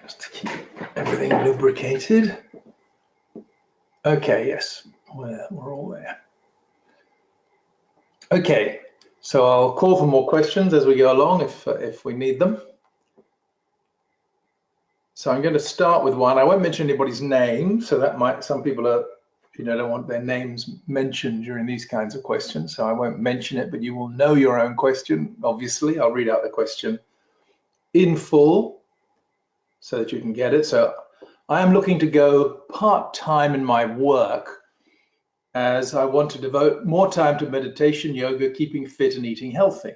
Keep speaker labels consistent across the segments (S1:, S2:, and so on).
S1: just to keep everything lubricated. Okay, yes, we're all there. Okay, so I'll call for more questions as we go along if we need them. So I'm going to start with one. I won't mention anybody's name, so that might, some people are, don't want their names mentioned during these kinds of questions, so I won't mention it, but you will know your own question, obviously. I'll read out the question in full so that you can get it. So I am looking to go part-time in my work as I want to devote more time to meditation, yoga, keeping fit and eating healthy.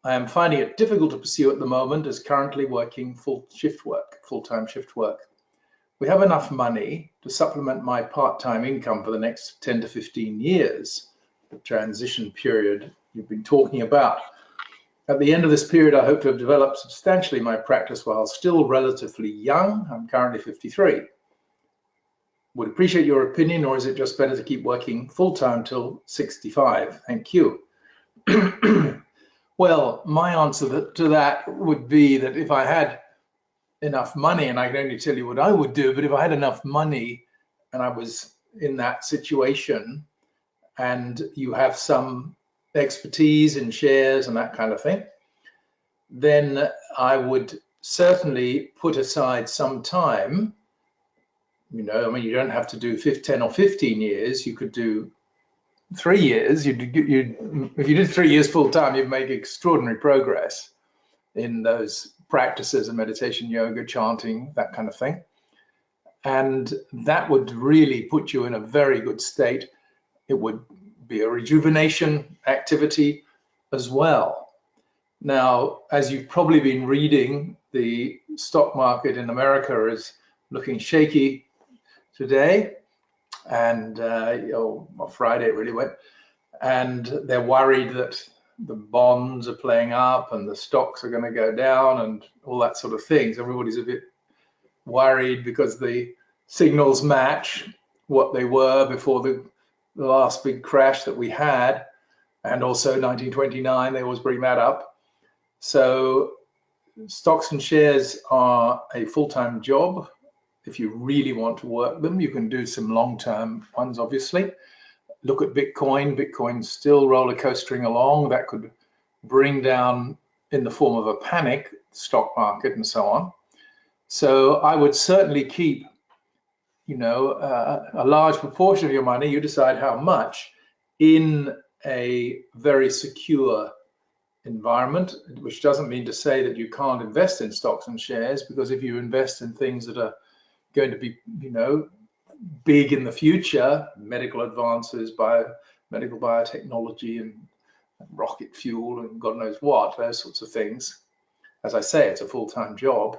S1: I am finding it difficult to pursue at the moment as currently working full-time shift work. We have enough money to supplement my part-time income for the next 10 to 15 years, the transition period you've been talking about. At the end of this period, I hope to have developed substantially my practice while still relatively young. I'm currently 53. Would appreciate your opinion, or is it just better to keep working full-time till 65? Thank you. Well, my answer to that would be that if I had enough money, and I can only tell you what I would do, but if I had enough money and I was in that situation and you have some expertise in shares and that kind of thing, then I would certainly put aside some time. You don't have to do 10 or 15 years. You could do 3 years. If you did 3 years full time, you'd make extraordinary progress in those practices of meditation, yoga, chanting, that kind of thing. And that would really put you in a very good state. It would be a rejuvenation activity as well. Now, as you've probably been reading, the stock market in America is looking shaky today. And on Friday it really went. And they're worried that the bonds are playing up and the stocks are going to go down and all that sort of things. Everybody's a bit worried because the signals match what they were before the last big crash that we had, and also 1929, they always bring that up. So stocks and shares are a full-time job. If you really want to work them, you can do some long-term ones, obviously. Look at Bitcoin. Bitcoin's still roller coastering along. That could bring down, in the form of a panic, stock market and so on. So I would certainly keep, a large proportion of your money, you decide how much, in a very secure environment, which doesn't mean to say that you can't invest in stocks and shares, because if you invest in things that are going to be, big in the future, medical advances, medical biotechnology and rocket fuel and God knows what, those sorts of things, as I say, it's a full-time job,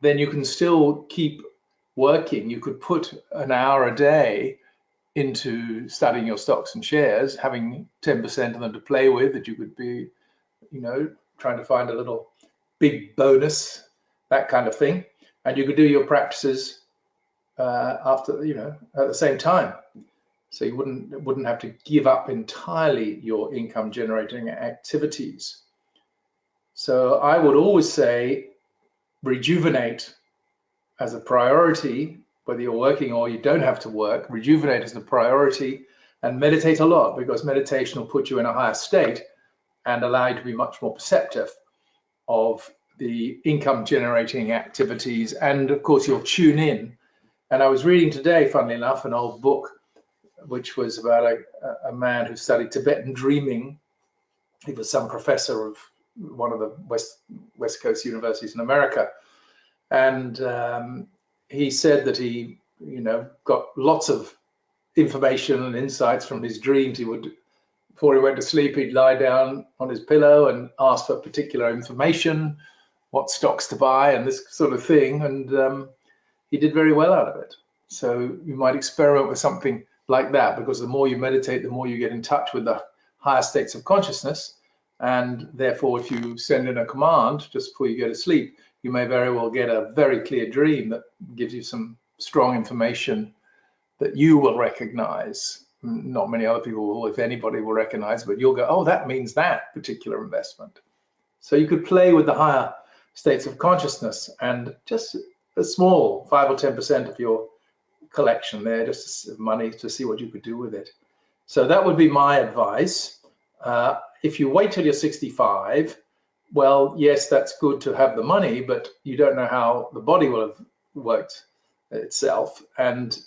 S1: then you can still keep working. You could put an hour a day into studying your stocks and shares, having 10% of them to play with, that you could be, trying to find a little big bonus, that kind of thing. And you could do your practices after, at the same time. So you wouldn't have to give up entirely your income generating activities. So I would always say rejuvenate as a priority, whether you're working or you don't have to work. Rejuvenate as the priority, and meditate a lot, because meditation will put you in a higher state and allow you to be much more perceptive of the income generating activities. And of course you'll tune in. And I was reading today, funnily enough, an old book which was about a man who studied Tibetan dreaming. He was some professor of one of the West Coast universities in America. And he said that he, got lots of information and insights from his dreams. He would, before he went to sleep, he'd lie down on his pillow and ask for particular information, what stocks to buy and this sort of thing. And he did very well out of it. So you might experiment with something like that, because the more you meditate, the more you get in touch with the higher states of consciousness. And therefore, if you send in a command just before you go to sleep, you may very well get a very clear dream that gives you some strong information that you will recognize. Not many other people will, if anybody, will recognize, but you'll go, oh, that means that particular investment. So you could play with the higher states of consciousness, and just a small 5 or 10% of your collection there, just money to see what you could do with it. So that would be my advice. If you wait till you're 65, well, yes, that's good to have the money, but you don't know how the body will have worked itself. And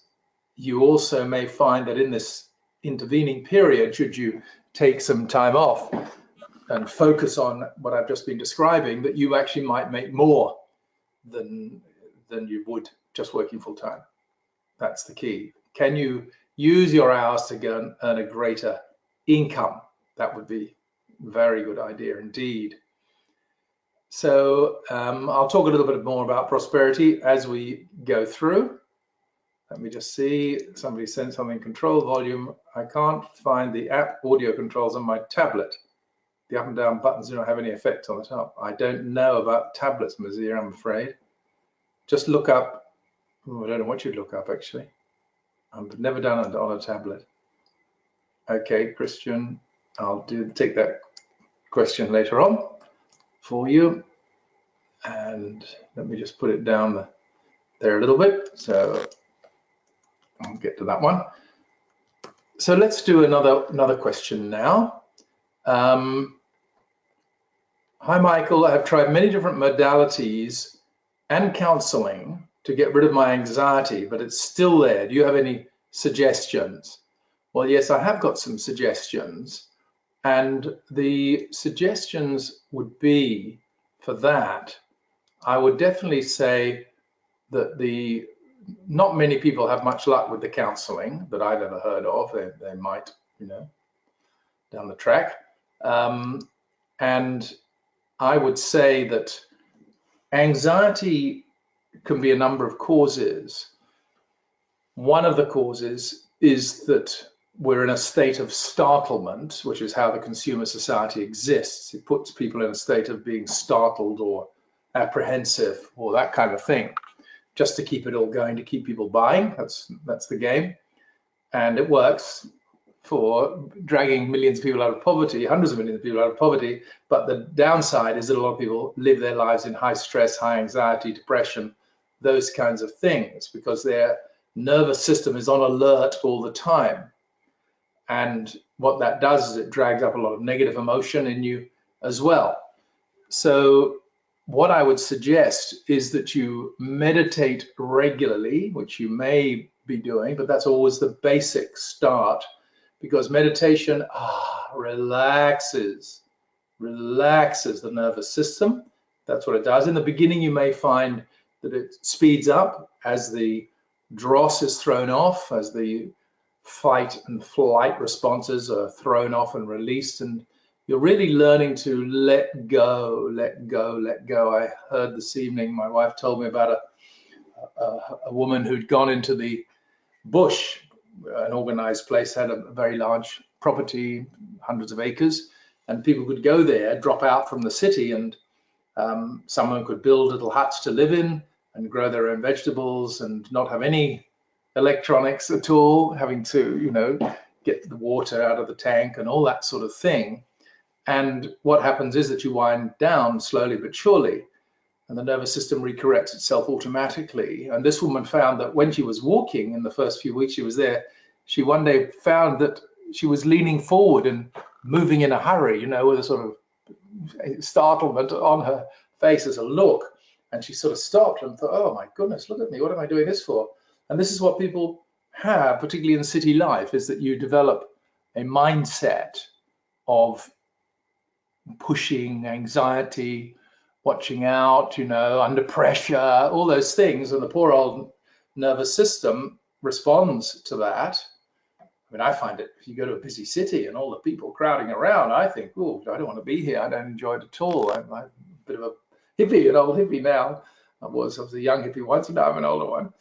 S1: you also may find that in this intervening period, should you take some time off and focus on what I've just been describing, that you actually might make more than you would just working full time. That's the key. Can you use your hours to go and earn a greater income? That would be a very good idea indeed. So I'll talk a little bit more about prosperity as we go through. Let me just see. Somebody sent something. Control volume. I can't find the app audio controls on my tablet. The up and down buttons do not have any effect on the top. I don't know about tablets, Mazir, I'm afraid. Just look up. Oh, I don't know what you'd look up, actually. I've never done it on a tablet. Okay, Christian, I'll take that question later on for you. And let me just put it down there a little bit. So I'll get to that one. So let's do another question now. Hi, Michael. I have tried many different modalities and counseling to get rid of my anxiety, but it's still there. Do you have any suggestions? Well, yes, I have got some suggestions. And the suggestions would be for that, I would definitely say that not many people have much luck with the counseling that I've ever heard of. They might, down the track. And I would say that anxiety can be a number of causes. One of the causes is that we're in a state of startlement, which is how the consumer society exists. It puts people in a state of being startled or apprehensive or that kind of thing, just to keep it all going, to keep people buying. That's the game. And it works for dragging millions of people out of poverty, hundreds of millions of people out of poverty. But the downside is that a lot of people live their lives in high stress, high anxiety, depression, those kinds of things, because their nervous system is on alert all the time. And what that does is it drags up a lot of negative emotion in you as well. So what I would suggest is that you meditate regularly, which you may be doing, but that's always the basic start, because meditation relaxes the nervous system. That's what it does. In the beginning, you may find that it speeds up as the dross is thrown off, as the fight and flight responses are thrown off and released, and you're really learning to let go, let go, let go. I heard this evening, my wife told me about a woman who'd gone into the bush, an organized place, had a very large property, hundreds of acres, and people could go there, drop out from the city, and someone could build little huts to live in and grow their own vegetables and not have any electronics at all, having to, get the water out of the tank and all that sort of thing. And what happens is that you wind down slowly but surely, and the nervous system recorrects itself automatically. And this woman found that when she was walking in the first few weeks she was there, she one day found that she was leaning forward and moving in a hurry, with a sort of startlement on her face as a look. And she sort of stopped and thought, oh my goodness, look at me, what am I doing this for? And this is what people have, particularly in city life, is that you develop a mindset of pushing, anxiety, watching out, under pressure, all those things. And the poor old nervous system responds to that. I mean, I find it, if you go to a busy city and all the people crowding around, I think, oh, I don't want to be here. I don't enjoy it at all. I'm a bit of a hippie, an old hippie now. I was a young hippie once, and now I'm an older one.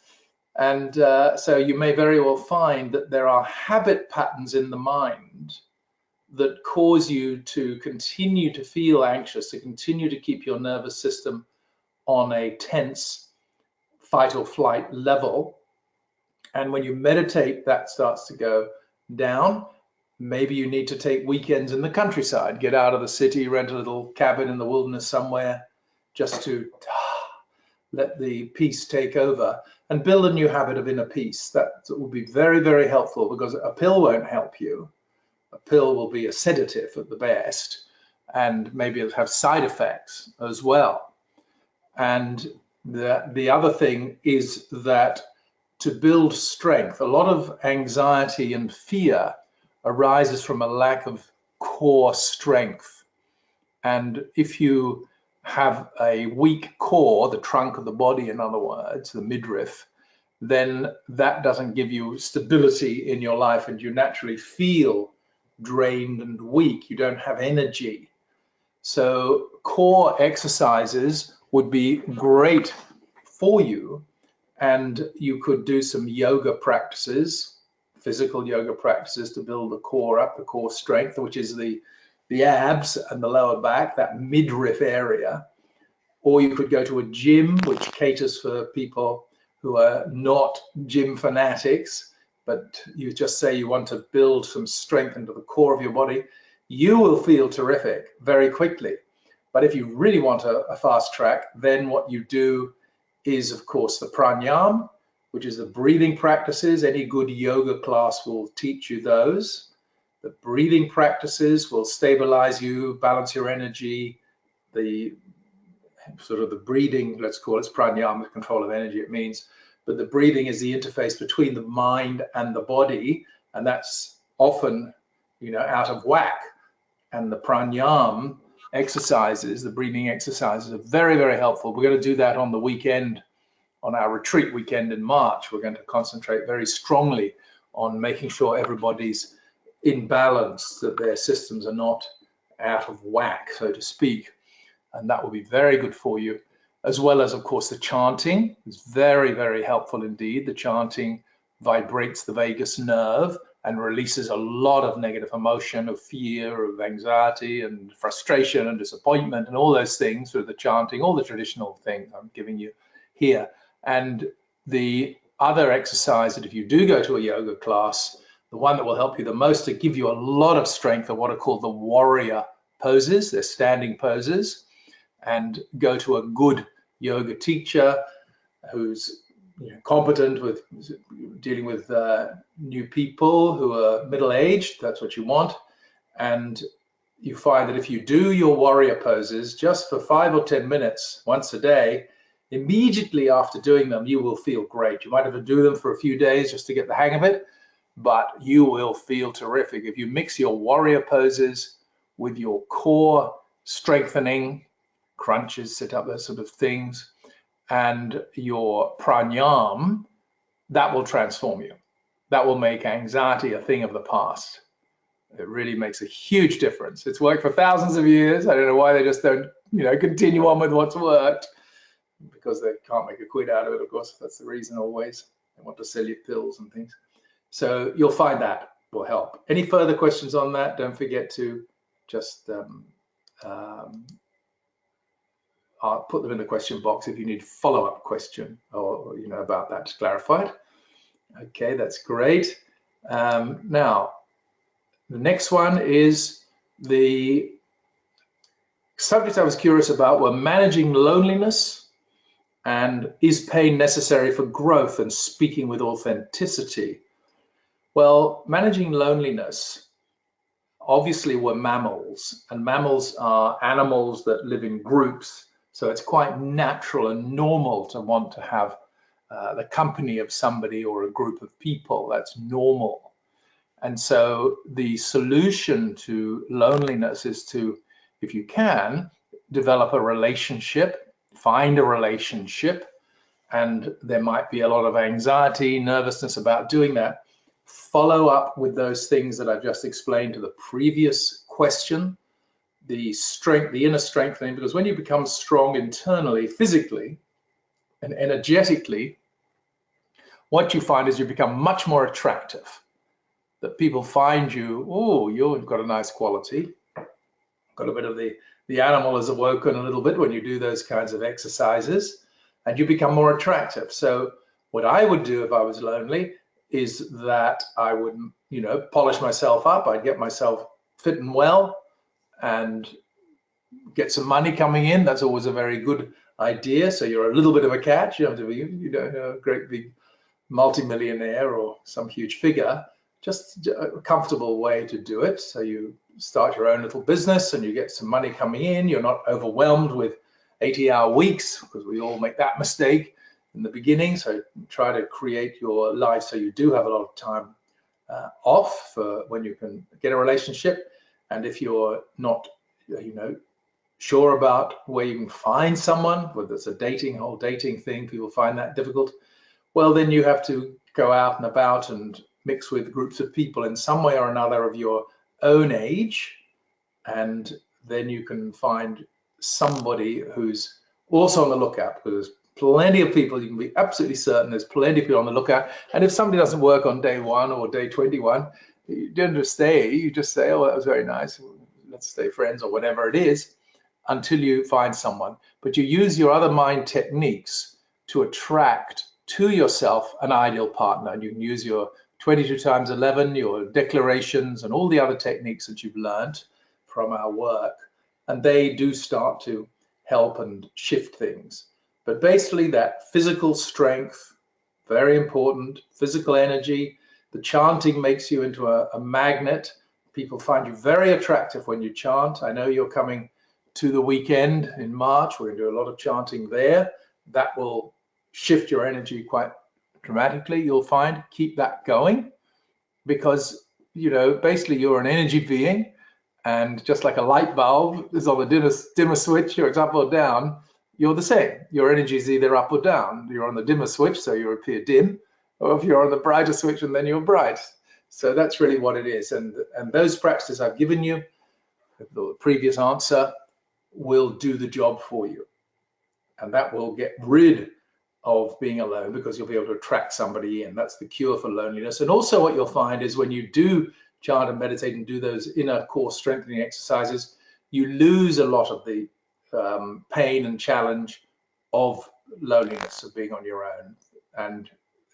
S1: And so you may very well find that there are habit patterns in the mind that cause you to continue to feel anxious, to continue to keep your nervous system on a tense fight or flight level. And when you meditate, that starts to go down. Maybe you need to take weekends in the countryside, get out of the city, rent a little cabin in the wilderness somewhere, just to let the peace take over and build a new habit of inner peace. That will be very, very helpful, because a pill won't help you. A pill will be a sedative at the best, and maybe it'll have side effects as well. And the other thing is that to build strength, a lot of anxiety and fear arises from a lack of core strength. And if you have a weak core, the trunk of the body, in other words, the midriff, then that doesn't give you stability in your life, and you naturally feel drained and weak. You don't have energy. So core exercises would be great for you, and you could do some yoga practices, physical yoga practices, to build the core up, the core strength, which is the abs and the lower back, that midriff area. Or you could go to a gym, which caters for people who are not gym fanatics, but you just say you want to build some strength into the core of your body. You will feel terrific very quickly. But if you really want a fast track, then what you do is, of course, the pranayama, which is the breathing practices. Any good yoga class will teach you those. The breathing practices will stabilize you, balance your energy. The sort of the breathing, let's call it pranayama, control of energy, it means. But the breathing is the interface between the mind and the body, and that's often, out of whack. And the pranayama exercises, the breathing exercises, are very, very helpful. We're going to do that on the weekend, on our retreat weekend in March. We're going to concentrate very strongly on making sure everybody's in balance, that their systems are not out of whack, so to speak. And that will be very good for you, as well as, of course, the chanting is very, very helpful indeed. The chanting vibrates the vagus nerve and releases a lot of negative emotion, of fear, of anxiety and frustration and disappointment and all those things through the chanting, all the traditional things I'm giving you here. And the other exercise that if you do go to a yoga class, the one that will help you the most to give you a lot of strength are what are called the warrior poses. They're standing poses. And go to a good yoga teacher who's competent with dealing with new people who are middle-aged. That's what you want. And you find that if you do your warrior poses just for 5 or 10 minutes once a day, immediately after doing them, you will feel great. You might have to do them for a few days just to get the hang of it, but you will feel terrific. If you mix your warrior poses with your core strengthening, crunches, sit up, those sort of things, and your pranayama, that will transform you. That will make anxiety a thing of the past. It really makes a huge difference. It's worked for thousands of years. I don't know why they just don't, continue on with what's worked, because they can't make a quid out of it, of course. That's the reason always. They want to sell you pills and things. So you'll find that will help. Any further questions on that? Don't forget to just I'll put them in the question box if you need follow-up question or about that clarified. Okay, that's great. Now, the next one is the subject I was curious about were managing loneliness and is pain necessary for growth and speaking with authenticity. Well, managing loneliness, obviously we're mammals, and mammals are animals that live in groups. So it's quite natural and normal to want to have the company of somebody or a group of people. That's normal. And so the solution to loneliness is to, if you can, develop a relationship, find a relationship, and there might be a lot of anxiety, nervousness about doing that. Follow up with those things that I've just explained to the previous question. The strength, the inner strengthening, because when you become strong internally, physically and energetically, what you find is you become much more attractive. That people find you, oh, you've got a nice quality. Got a bit of the animal is awoken a little bit when you do those kinds of exercises, and you become more attractive. So what I would do if I was lonely is that I would, polish myself up. I'd get myself fit and well, and get some money coming in. That's always a very good idea. So you're a little bit of a catch. You have to be, you don't know, a great big multimillionaire or some huge figure. Just a comfortable way to do it. So you start your own little business and you get some money coming in. You're not overwhelmed with 80-hour weeks, because we all make that mistake in the beginning. So try to create your life so you do have a lot of time off for when you can get a relationship. And if you're not, sure about where you can find someone, whether it's a whole dating thing, people find that difficult, well, then you have to go out and about and mix with groups of people in some way or another of your own age. And then you can find somebody who's also on the lookout, because there's plenty of people. You can be absolutely certain there's plenty of people on the lookout. And if somebody doesn't work on day 1 or day 21, you don't just stay. You just say, oh, that was very nice, let's stay friends, or whatever it is, until you find someone. But you use your other mind techniques to attract to yourself an ideal partner. And you can use your 22 times 11, your declarations, and all the other techniques that you've learned from our work. And they do start to help and shift things. But basically that physical strength, very important, physical energy. The chanting makes you into a magnet. People find you very attractive when you chant. I know you're coming to the weekend in March. We're going to do a lot of chanting there. That will shift your energy quite dramatically, you'll find. Keep that going, because, basically you're an energy being. And just like a light bulb is on the dimmer switch, or it's up or down, you're the same. Your energy is either up or down. You're on the dimmer switch, so you appear dim, or if you're on the brighter switch, and then you're bright. So that's really what it is. And those practices I've given you, the previous answer, will do the job for you. And that will get rid of being alone, because you'll be able to attract somebody in. That's the cure for loneliness. And also what you'll find is when you do chant and meditate and do those inner core strengthening exercises, you lose a lot of the pain and challenge of loneliness, of being on your own. And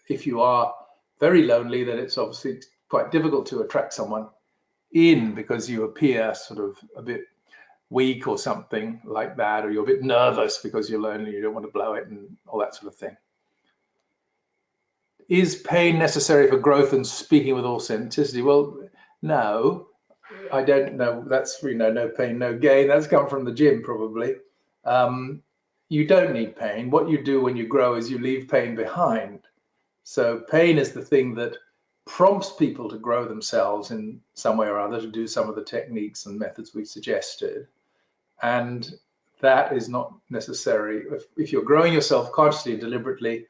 S1: if you are very lonely, then it's obviously quite difficult to attract someone in, because you appear sort of a bit weak or something like that, or you're a bit nervous because you're lonely, you don't want to blow it, and all that sort of thing. Is pain necessary for growth and speaking with authenticity? Well, no, I don't know. That's, no pain, no gain. That's come from the gym, probably. You don't need pain. What you do when you grow is you leave pain behind. So pain is the thing that prompts people to grow themselves in some way or other, to do some of the techniques and methods we suggested. And that is not necessary. If you're growing yourself consciously and deliberately,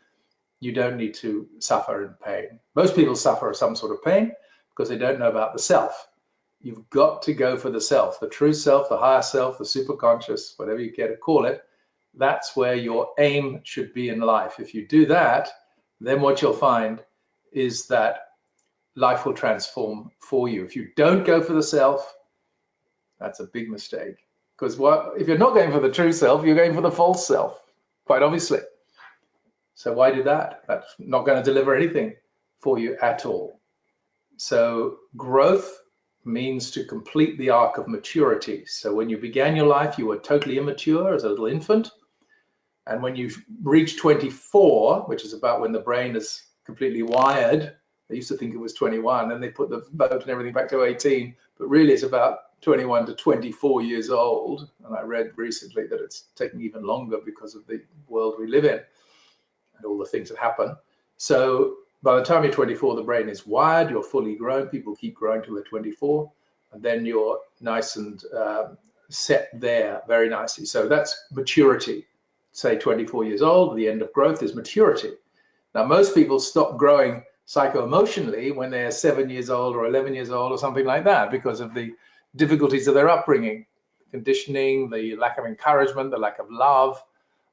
S1: you don't need to suffer in pain. Most people suffer some sort of pain because they don't know about the self. You've got to go for the self, the true self, the higher self, the superconscious, whatever you care to call it. That's where your aim should be in life. If you do that, then what you'll find is that life will transform for you. If you don't go for the self, that's a big mistake. Because if you're not going for the true self, you're going for the false self, quite obviously. So why do that? That's not going to deliver anything for you at all. So growth means to complete the arc of maturity. So when you began your life, you were totally immature as a little infant. And when you reach 24, which is about when the brain is completely wired, they used to think it was 21, and they put the boat and everything back to 18, but really it's about 21 to 24 years old. And I read recently that it's taking even longer because of the world we live in and all the things that happen. So by the time you're 24, the brain is wired, you're fully grown. People keep growing till they're 24, and then you're nice and set there very nicely. So that's maturity. Say 24 years old, the end of growth is maturity. Now, most people stop growing psycho-emotionally when they're 7 years old or 11 years old or something like that, because of the difficulties of their upbringing, conditioning, the lack of encouragement, the lack of love.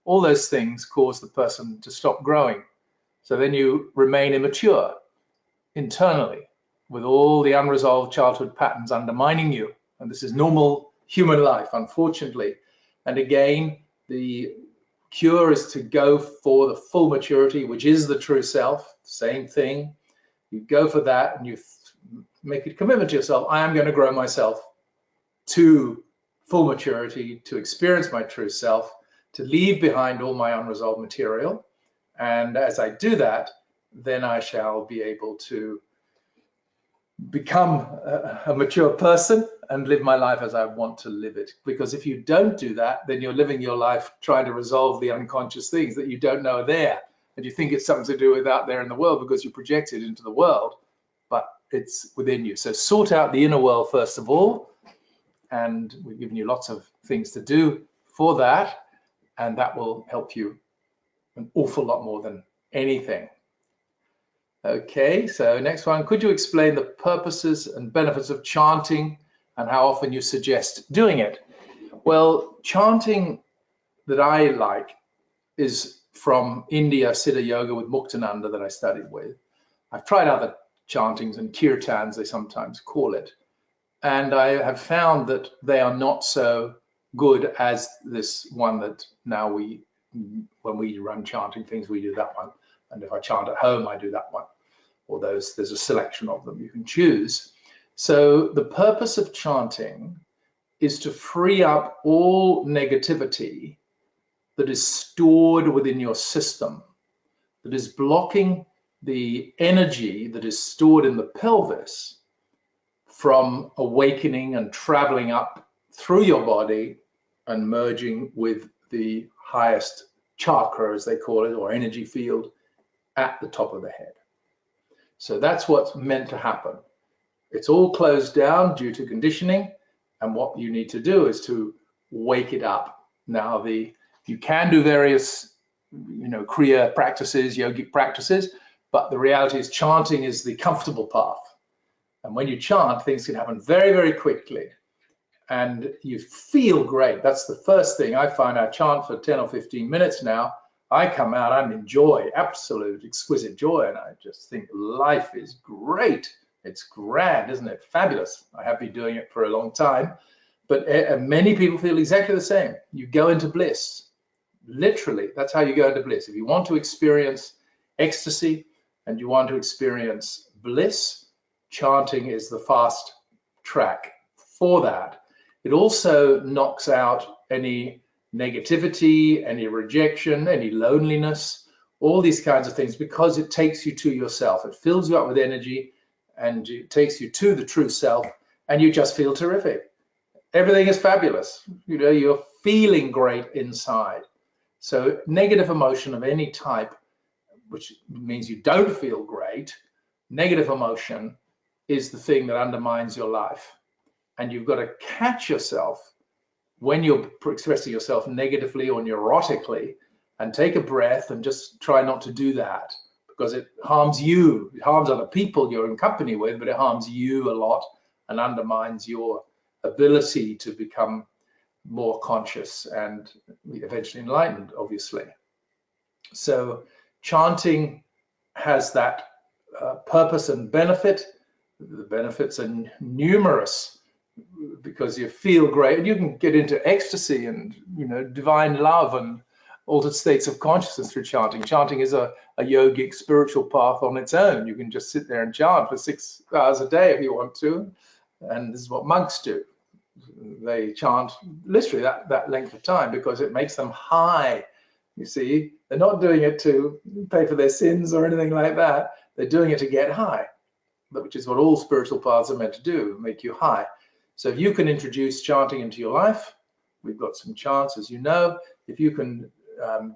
S1: All those things cause the person to stop growing. So then you remain immature internally with all the unresolved childhood patterns undermining you. And this is normal human life, unfortunately. And again, the cure is to go for the full maturity, which is the true self. Same thing. You go for that and you make a commitment to yourself. I am going to grow myself to full maturity, to experience my true self, to leave behind all my unresolved material. And as I do that, then I shall be able to become a mature person and live my life as I want to live it. Because if you don't do that, then you're living your life trying to resolve the unconscious things that you don't know are there. And you think it's something to do with out there in the world because you project it into the world, but it's within you. So sort out the inner world first of all. And we've given you lots of things to do for that. And that will help you an awful lot more than anything. Okay, so next one. Could you explain the purposes and benefits of chanting and how often you suggest doing it? Well, chanting that I like is from India Siddha Yoga with Muktananda that I studied with. I've tried other chantings and kirtans, they sometimes call it. And I have found that they are not so good as this one that now when we run chanting things, we do that one. And if I chant at home, I do that one. Or there's a selection of them you can choose. So the purpose of chanting is to free up all negativity that is stored within your system, that is blocking the energy that is stored in the pelvis from awakening and traveling up through your body and merging with the highest chakra, as they call it, or energy field at the top of the head. So that's what's meant to happen. It's all closed down due to conditioning, and what you need to do is to wake it up. Now, you can do various, Kriya practices, yogic practices, but the reality is chanting is the comfortable path. And when you chant, things can happen very, very quickly. And you feel great. That's the first thing I find. I chant for 10 or 15 minutes now. I come out, I'm in joy, absolute, exquisite joy. And I just think life is great. It's grand, isn't it? Fabulous. I have been doing it for a long time. But many people feel exactly the same. You go into bliss. Literally, that's how you go into bliss. If you want to experience ecstasy and you want to experience bliss, chanting is the fast track for that. It also knocks out any negativity, any rejection, any loneliness, all these kinds of things, because it takes you to yourself. It fills you up with energy and it takes you to the true self, and you just feel terrific. Everything is fabulous. You're feeling great inside. So negative emotion of any type, which means you don't feel great, negative emotion is the thing that undermines your life. And you've got to catch yourself when you're expressing yourself negatively or neurotically, and take a breath and just try not to do that, because it harms you. It harms other people you're in company with, but it harms you a lot and undermines your ability to become more conscious and eventually enlightened, obviously. So chanting has that purpose and benefit. The benefits are numerous, because you feel great and you can get into ecstasy and divine love and altered states of consciousness through chanting. Chanting is a yogic spiritual path on its own. You can just sit there and chant for 6 hours a day if you want to, and this is what monks do. They chant literally that length of time because it makes them high. You see, they're not doing it to pay for their sins or anything like that. They're doing it to get high, which is what all spiritual paths are meant to do, make you high. So if you can introduce chanting into your life, we've got some chants, as you know. If you can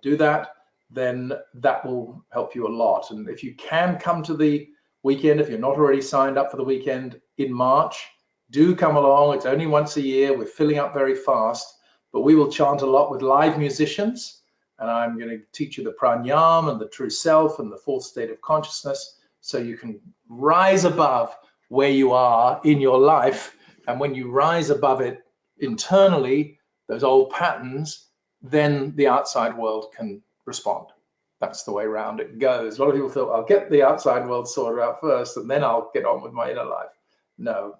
S1: do that, then that will help you a lot. And if you can come to the weekend, if you're not already signed up for the weekend in March, do come along. It's only once a year. We're filling up very fast, but we will chant a lot with live musicians. And I'm going to teach you the pranayam and the true self and the fourth state of consciousness, so you can rise above where you are in your life. And when you rise above it internally, those old patterns, then the outside world can respond. That's the way around it goes. A lot of people thought, I'll get the outside world sorted out first, and then I'll get on with my inner life. No,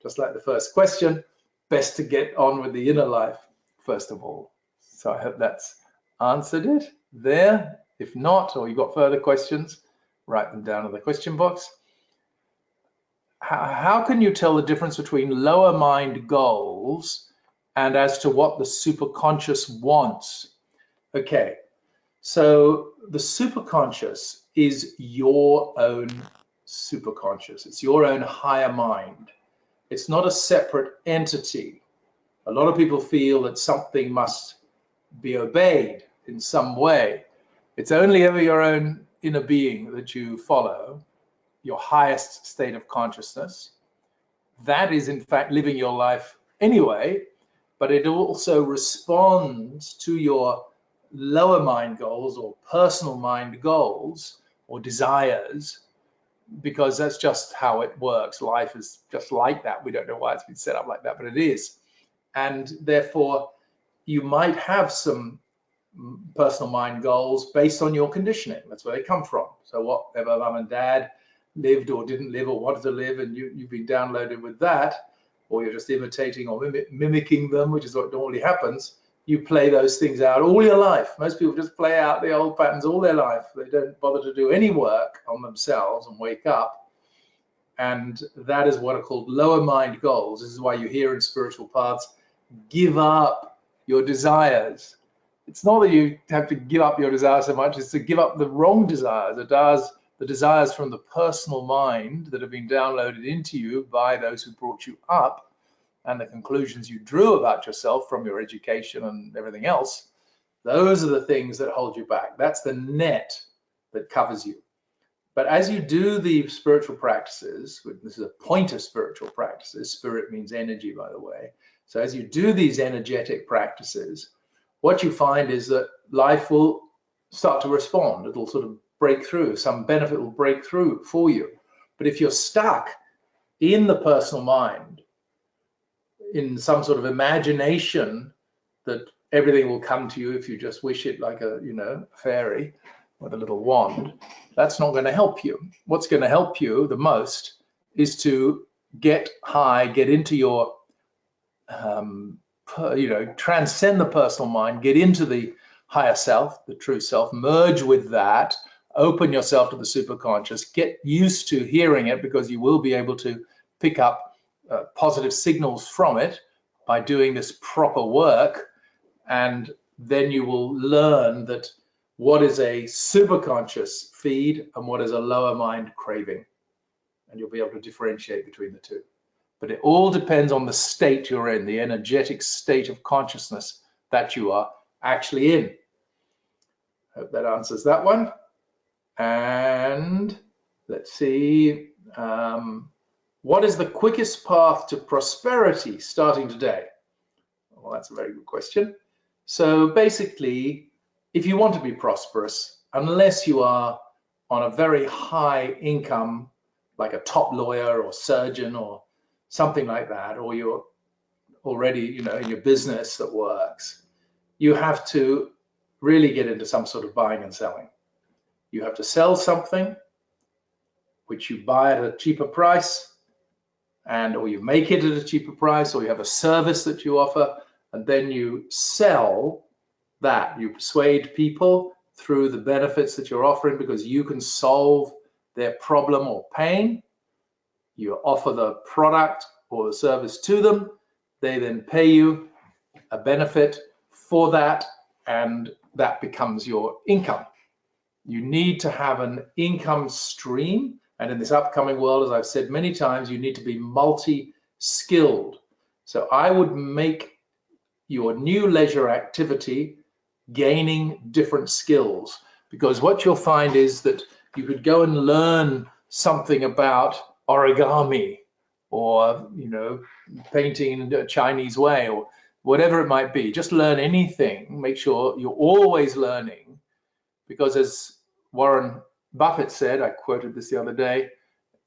S1: just like the first question, best to get on with the inner life first of all. So I hope that's answered it there. If not, or you've got further questions, write them down in the question box. How can you tell the difference between lower mind goals and as to what the superconscious wants. Okay, so the superconscious is your own superconscious. It's your own higher mind. It's not a separate entity. A lot of people feel that something must be obeyed in some way. It's only ever your own inner being that you follow, your highest state of consciousness. That is, in fact, living your life anyway, but it also responds to your lower mind goals or personal mind goals or desires, because that's just how it works. Life is just like that. We don't know why it's been set up like that, but it is. And therefore, you might have some personal mind goals based on your conditioning. That's where they come from. So whatever mum and dad lived or didn't live or wanted to live, and you've been downloaded with that, or you're just imitating or mimicking them, which is what normally happens. You play those things out all your life. Most people just play out the old patterns all their life. They don't bother to do any work on themselves and wake up. And that is what are called lower mind goals. This is why you hear in spiritual paths, give up your desires. It's not that you have to give up your desires so much, it's to give up the wrong desires. The desires from the personal mind that have been downloaded into you by those who brought you up, and the conclusions you drew about yourself from your education and everything else. Those are the things that hold you back. That's the net that covers you. But as you do the spiritual practices, this is a point of spiritual practices, spirit means energy, by the way. So as you do these energetic practices, what you find is that life will start to respond. It'll sort of break through. Some benefit will break through for you. But if you're stuck in the personal mind, in some sort of imagination that everything will come to you if you just wish it, like a fairy with a little wand, that's not going to help you. What's going to help you the most is to get high, get into your transcend the personal mind, get into the higher self, the true self, merge with that, open yourself to the superconscious, get used to hearing it, because you will be able to pick up positive signals from it by doing this proper work. And then you will learn that what is a superconscious feed and what is a lower mind craving. And you'll be able to differentiate between the two. But it all depends on the state you're in, the energetic state of consciousness that you are actually in. Hope that answers that one. And let's see. What is the quickest path to prosperity starting today? Well, that's a very good question. So basically, if you want to be prosperous, unless you are on a very high income, like a top lawyer or surgeon or something like that, or you're already, in your business that works, you have to really get into some sort of buying and selling. You have to sell something which you buy at a cheaper price, or you make it at a cheaper price, or you have a service that you offer, and then you sell that. You persuade people through the benefits that you're offering because you can solve their problem or pain. You offer the product or the service to them. They then pay you a benefit for that, and that becomes your income. You need to have an income stream. And in this upcoming world, as I've said many times, you need to be multi-skilled. So I would make your new leisure activity gaining different skills, because what you'll find is that you could go and learn something about origami or, painting in the Chinese way or whatever it might be. Just learn anything. Make sure you're always learning, because as Warren Buffett said, I quoted this the other day,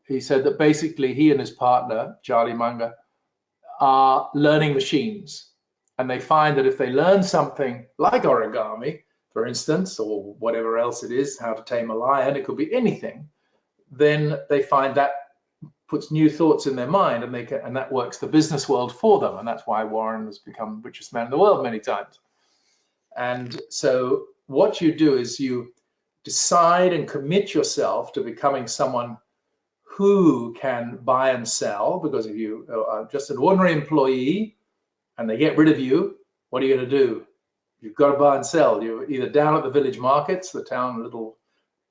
S1: he said that basically he and his partner, Charlie Munger, are learning machines. And they find that if they learn something like origami, for instance, or whatever else it is, how to tame a lion, it could be anything, then they find that puts new thoughts in their mind, and that works the business world for them. And that's why Warren has become the richest man in the world many times. And so what you do is you decide and commit yourself to becoming someone who can buy and sell, because if you are just an ordinary employee and they get rid of you, what are you going to do? You've got to buy and sell. You're either down at the village markets, the town little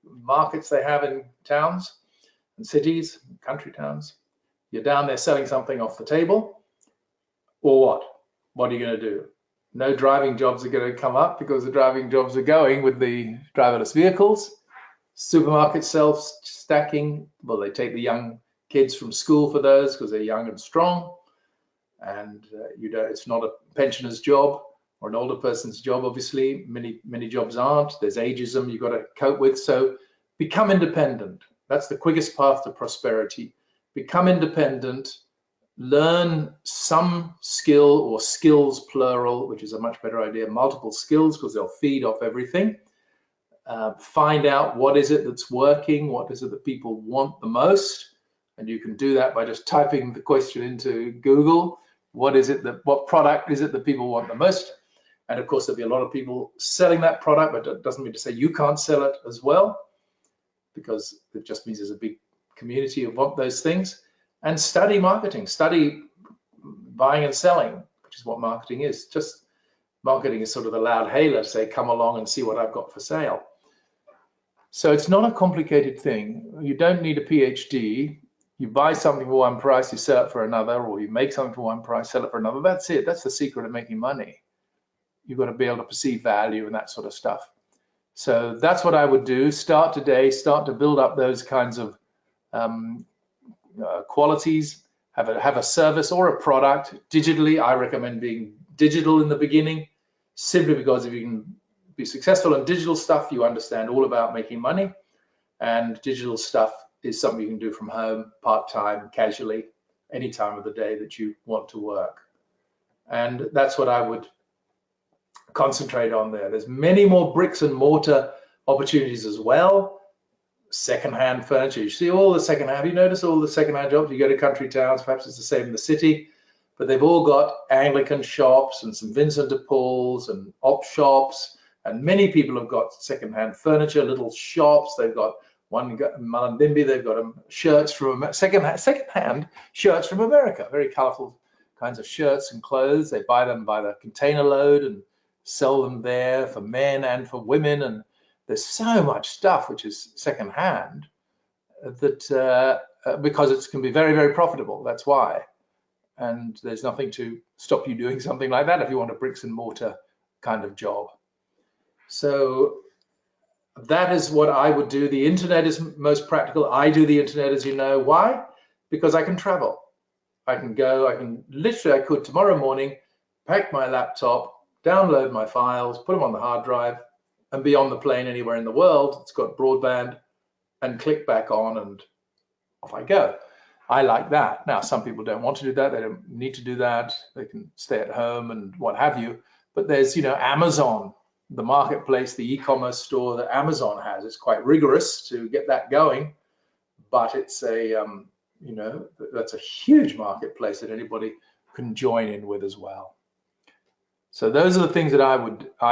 S1: markets they have in towns and cities, country towns. You're down there selling something off the table, or what? What are you going to do? No driving jobs are going to come up because the driving jobs are going with the driverless vehicles. Supermarket self-stacking, well, they take the young kids from school for those because they're young and strong, and it's not a pensioner's job or an older person's job. Obviously, many jobs aren't. There's ageism you've got to cope with. So become independent. That's the quickest path to prosperity. Become independent. Learn some skill, or skills plural, which is a much better idea. Multiple skills, because they'll feed off everything. Find out what is it that's working, what is it that people want the most, and you can do that by just typing the question into Google. What product is it that people want the most? And of course, there'll be a lot of people selling that product, but that doesn't mean to say you can't sell it as well, because it just means there's a big community of want those things. And study marketing, study buying and selling, which is what marketing is. Just marketing is sort of a loud hailer to say, come along and see what I've got for sale. So it's not a complicated thing. You don't need a PhD. You buy something for one price, you sell it for another, or you make something for one price, sell it for another. That's it. That's the secret of making money. You've got to be able to perceive value and that sort of stuff. So that's what I would do. Start today. Start to build up those kinds of qualities. Have a service or a product digitally. I recommend being digital in the beginning, simply because if you can be successful in digital stuff, you understand all about making money. And digital stuff is something you can do from home, part-time, casually, any time of the day that you want to work. And that's what I would concentrate on there. There's many more bricks and mortar opportunities as well. Secondhand furniture. You see all the secondhand. Have you noticed all the secondhand jobs? You go to country towns, perhaps it's the same in the city, but they've all got Anglican shops and some Vincent de Paul's and op shops, and many people have got secondhand furniture, little shops. They've got one Malambimbi. They've got shirts from secondhand shirts from America. Very colourful kinds of shirts and clothes. They buy them by the container load and sell them there for men and for women. And there's so much stuff which is secondhand that because it can be very, very profitable. That's why. And there's nothing to stop you doing something like that if you want a bricks and mortar kind of job. So that is what I would do. The internet is most practical. I do the internet, as you know. Why? Because I can travel. I can go, I could tomorrow morning, pack my laptop, download my files, put them on the hard drive, and be on the plane anywhere in the world. It's got broadband, and click back on, and off I go. I like that. Now, some people don't want to do that. They don't need to do that. They can stay at home and what have you. But there's, Amazon, the marketplace, the e-commerce store that Amazon has. It's quite rigorous to get that going, but it's that's a huge marketplace that anybody can join in with as well. So those are the things that I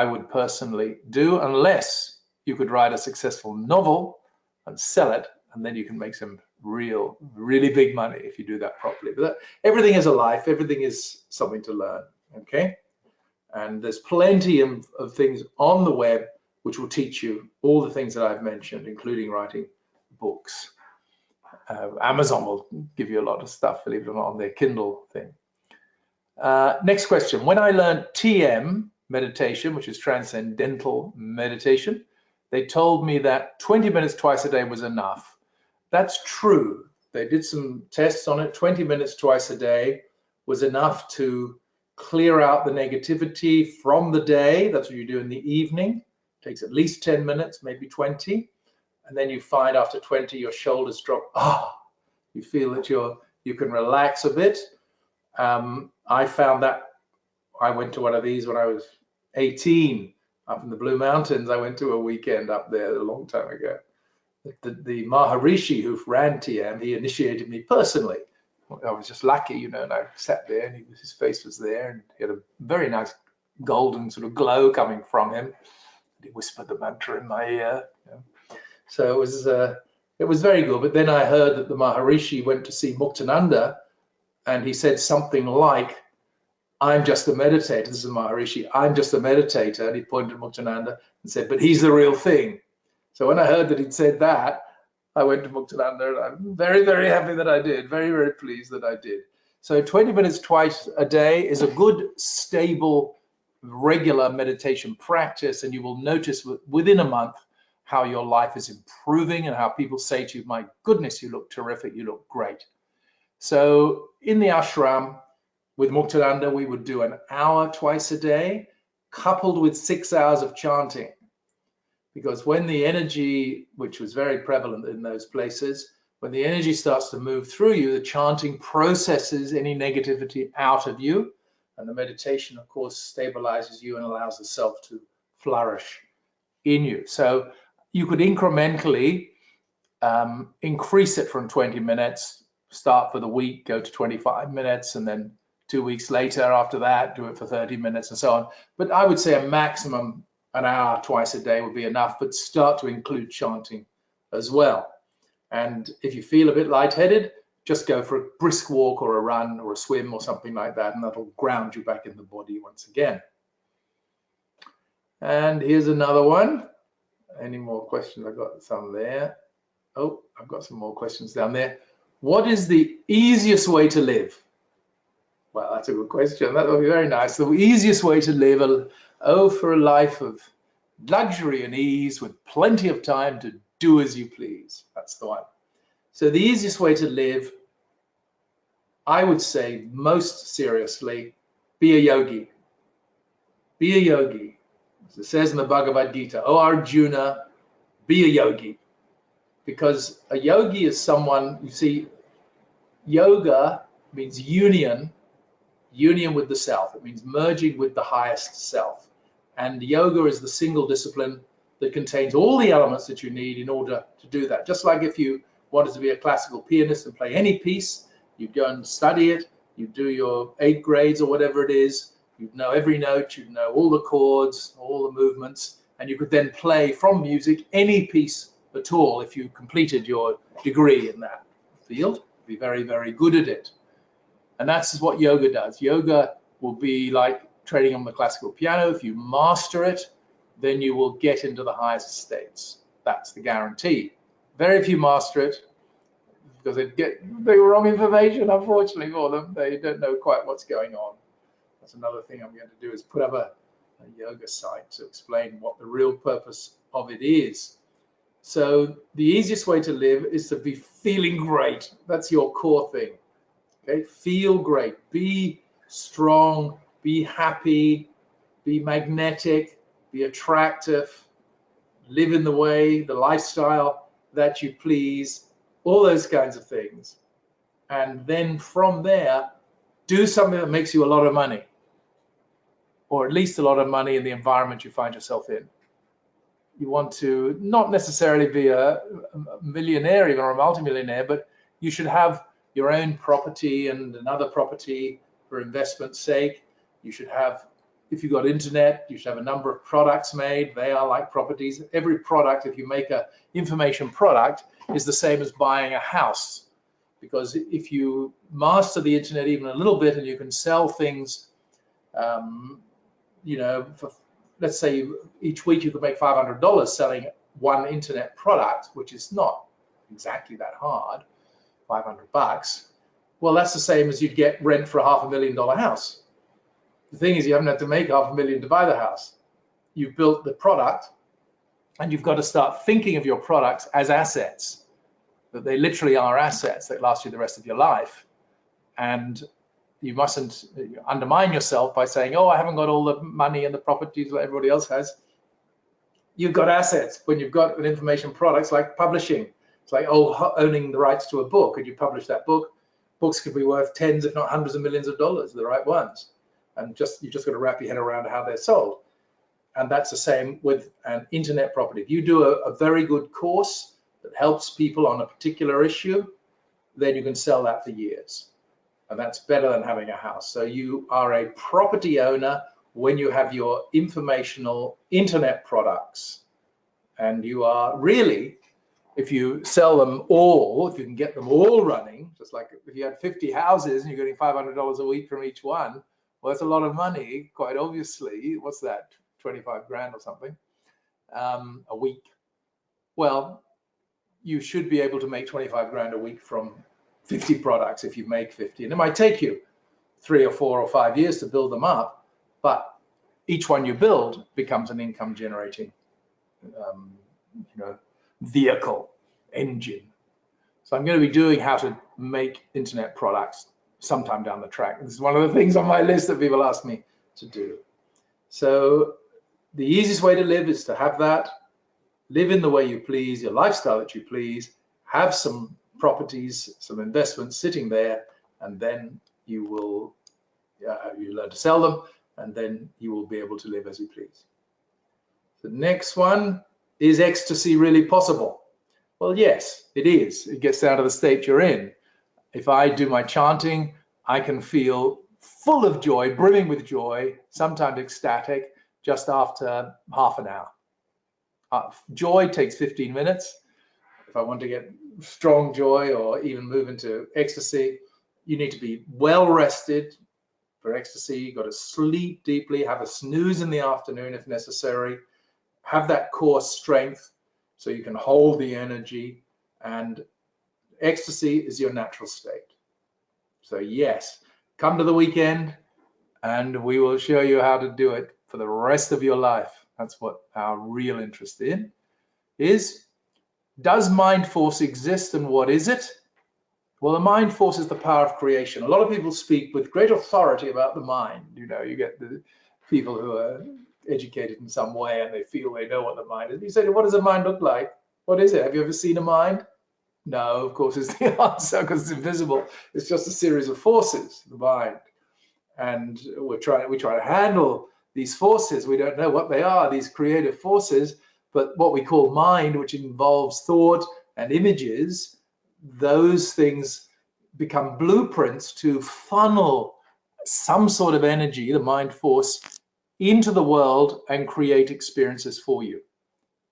S1: would personally do, unless you could write a successful novel and sell it, and then you can make some really big money if you do that properly. But everything is a life. Everything is something to learn. Okay. And there's plenty of things on the web which will teach you all the things that I've mentioned, including writing books. Amazon will give you a lot of stuff, believe it or not, on their Kindle thing. Next question. When I learned TM meditation, which is Transcendental Meditation, they told me that 20 minutes twice a day was enough. That's true. They did some tests on it. 20 minutes twice a day was enough to clear out the negativity from the day. That's what you do in the evening. It takes at least 10 minutes, maybe 20. And then you find after 20, your shoulders drop. You feel that you can relax a bit. I found that I went to one of these when I was 18 up in the Blue Mountains. I went to a weekend up there a long time ago. The Maharishi who ran TM, he initiated me personally. I was just lucky, and I sat there and his face was there and he had a very nice golden sort of glow coming from him. He whispered the mantra in my ear. So it was very good. But then I heard that the Maharishi went to see Muktananda, and he said something like, I'm just a meditator. This is Maharishi. I'm just a meditator. And he pointed at Muktananda and said, but he's the real thing. So when I heard that he'd said that, I went to Muktananda, and I'm very, very happy that I did. Very, very pleased that I did. So 20 minutes twice a day is a good, stable, regular meditation practice. And you will notice within a month how your life is improving and how people say to you, my goodness, you look terrific. You look great. So in the ashram, with Muktananda, we would do an hour twice a day, coupled with 6 hours of chanting. Because when the energy, which was very prevalent in those places, when the energy starts to move through you, the chanting processes any negativity out of you. And the meditation, of course, stabilizes you and allows the self to flourish in you. So you could incrementally increase it from 20 minutes, start for the week, go to 25 minutes, and then 2 weeks later after that, do it for 30 minutes and so on. But I would say a maximum an hour twice a day would be enough, but start to include chanting as well. And if you feel a bit lightheaded, just go for a brisk walk or a run or a swim or something like that, and that'll ground you back in the body once again. And here's another one. Any more questions? I've got some there. Oh, I've got some more questions down there. What is the easiest way to live? Well, that's a good question. That would be very nice. The easiest way to live, for a life of luxury and ease with plenty of time to do as you please. That's the one. So the easiest way to live, I would say most seriously, be a yogi. Be a yogi. As it says in the Bhagavad Gita, O Arjuna, be a yogi. Because a yogi is someone, you see, yoga means union with the self. It means merging with the highest self. And yoga is the single discipline that contains all the elements that you need in order to do that. Just like if you wanted to be a classical pianist and play any piece, you'd go and study it, you'd do your 8 grades or whatever it is, you'd know every note, you'd know all the chords, all the movements, and you could then play from music any piece at all if you completed your degree in that field. Be very, very good at it. And that's what yoga does. Yoga will be like training on the classical piano. If you master it, then you will get into the highest states. That's the guarantee. Very few master it because they get the wrong information, unfortunately for them. They don't know quite what's going on. That's another thing I'm going to do, is put up a yoga site to explain what the real purpose of it is. So the easiest way to live is to be feeling great. That's your core thing. Okay, feel great, be strong, be happy, be magnetic, be attractive, live in the way, the lifestyle that you please, all those kinds of things. And then from there, do something that makes you a lot of money, or at least a lot of money in the environment you find yourself in. You want to not necessarily be a millionaire even, or a multimillionaire, but you should have your own property and another property for investment's sake. You should have, if you've got internet, you should have a number of products made. They are like properties. Every product, if you make an information product, is the same as buying a house. Because if you master the internet even a little bit and you can sell things, for, let's say each week you could make $500 selling one internet product, which is not exactly that hard. $500. Well, that's the same as you'd get rent for a $500,000 house. The thing is, you haven't had to make $500,000 to buy the house. You've built the product, and you've got to start thinking of your products as assets, that they literally are assets that last you the rest of your life. And you mustn't undermine yourself by saying, oh, I haven't got all the money and the properties that everybody else has. You've got assets. When you've got an information product, it's like publishing. It's like owning the rights to a book. Could you publish that book? Books could be worth tens, if not hundreds of millions of dollars, the right ones. And you just got to wrap your head around how they're sold. And that's the same with an internet property. If you do a very good course that helps people on a particular issue, then you can sell that for years. And that's better than having a house. So you are a property owner when you have your informational internet products. And you are really, if you sell them all, if you can get them all running, just like if you had 50 houses and you're getting $500 a week from each one, Well, that's a lot of money, quite obviously. What's that, 25 grand or something a week? Well, you should be able to make 25 grand a week from 50 products if you make 50. And it might take you 3 or 4 or 5 years to build them up, but each one you build becomes an income generating vehicle, engine. So I'm going to be doing how to make internet products sometime down the track. This is one of the things on my list that people ask me to do. So the easiest way to live is to have that, live in the way you please, your lifestyle that you please, have some properties, some investments sitting there, and then you will you learn to sell them, and then you will be able to live as you please. The next one, is ecstasy really possible? Well, yes, it is. It gets down to the state you're in. If I do my chanting, I can feel full of joy, brimming with joy, sometimes ecstatic, just after half an hour. Joy takes 15 minutes. If I want to get strong joy or even move into ecstasy, you need to be well rested for ecstasy. You've got to sleep deeply, have a snooze in the afternoon if necessary, have that core strength so you can hold the energy, and ecstasy is your natural state. So yes, come to the weekend and we will show you how to do it for the rest of your life. That's what our real interest in is. Does mind force exist, and what is it? Well, the mind force is the power of creation. A lot of people speak with great authority about the mind. You know, you get the people who are educated in some way and they feel they know what the mind is. You say, what does a mind look like? What is it? Have you ever seen a mind? No, of course, is the answer, because it's invisible. It's just a series of forces, the mind. And we try to handle these forces. We don't know what they are, these creative forces, but what we call mind, which involves thought and images, those things become blueprints to funnel some sort of energy, the mind force, into the world and create experiences for you.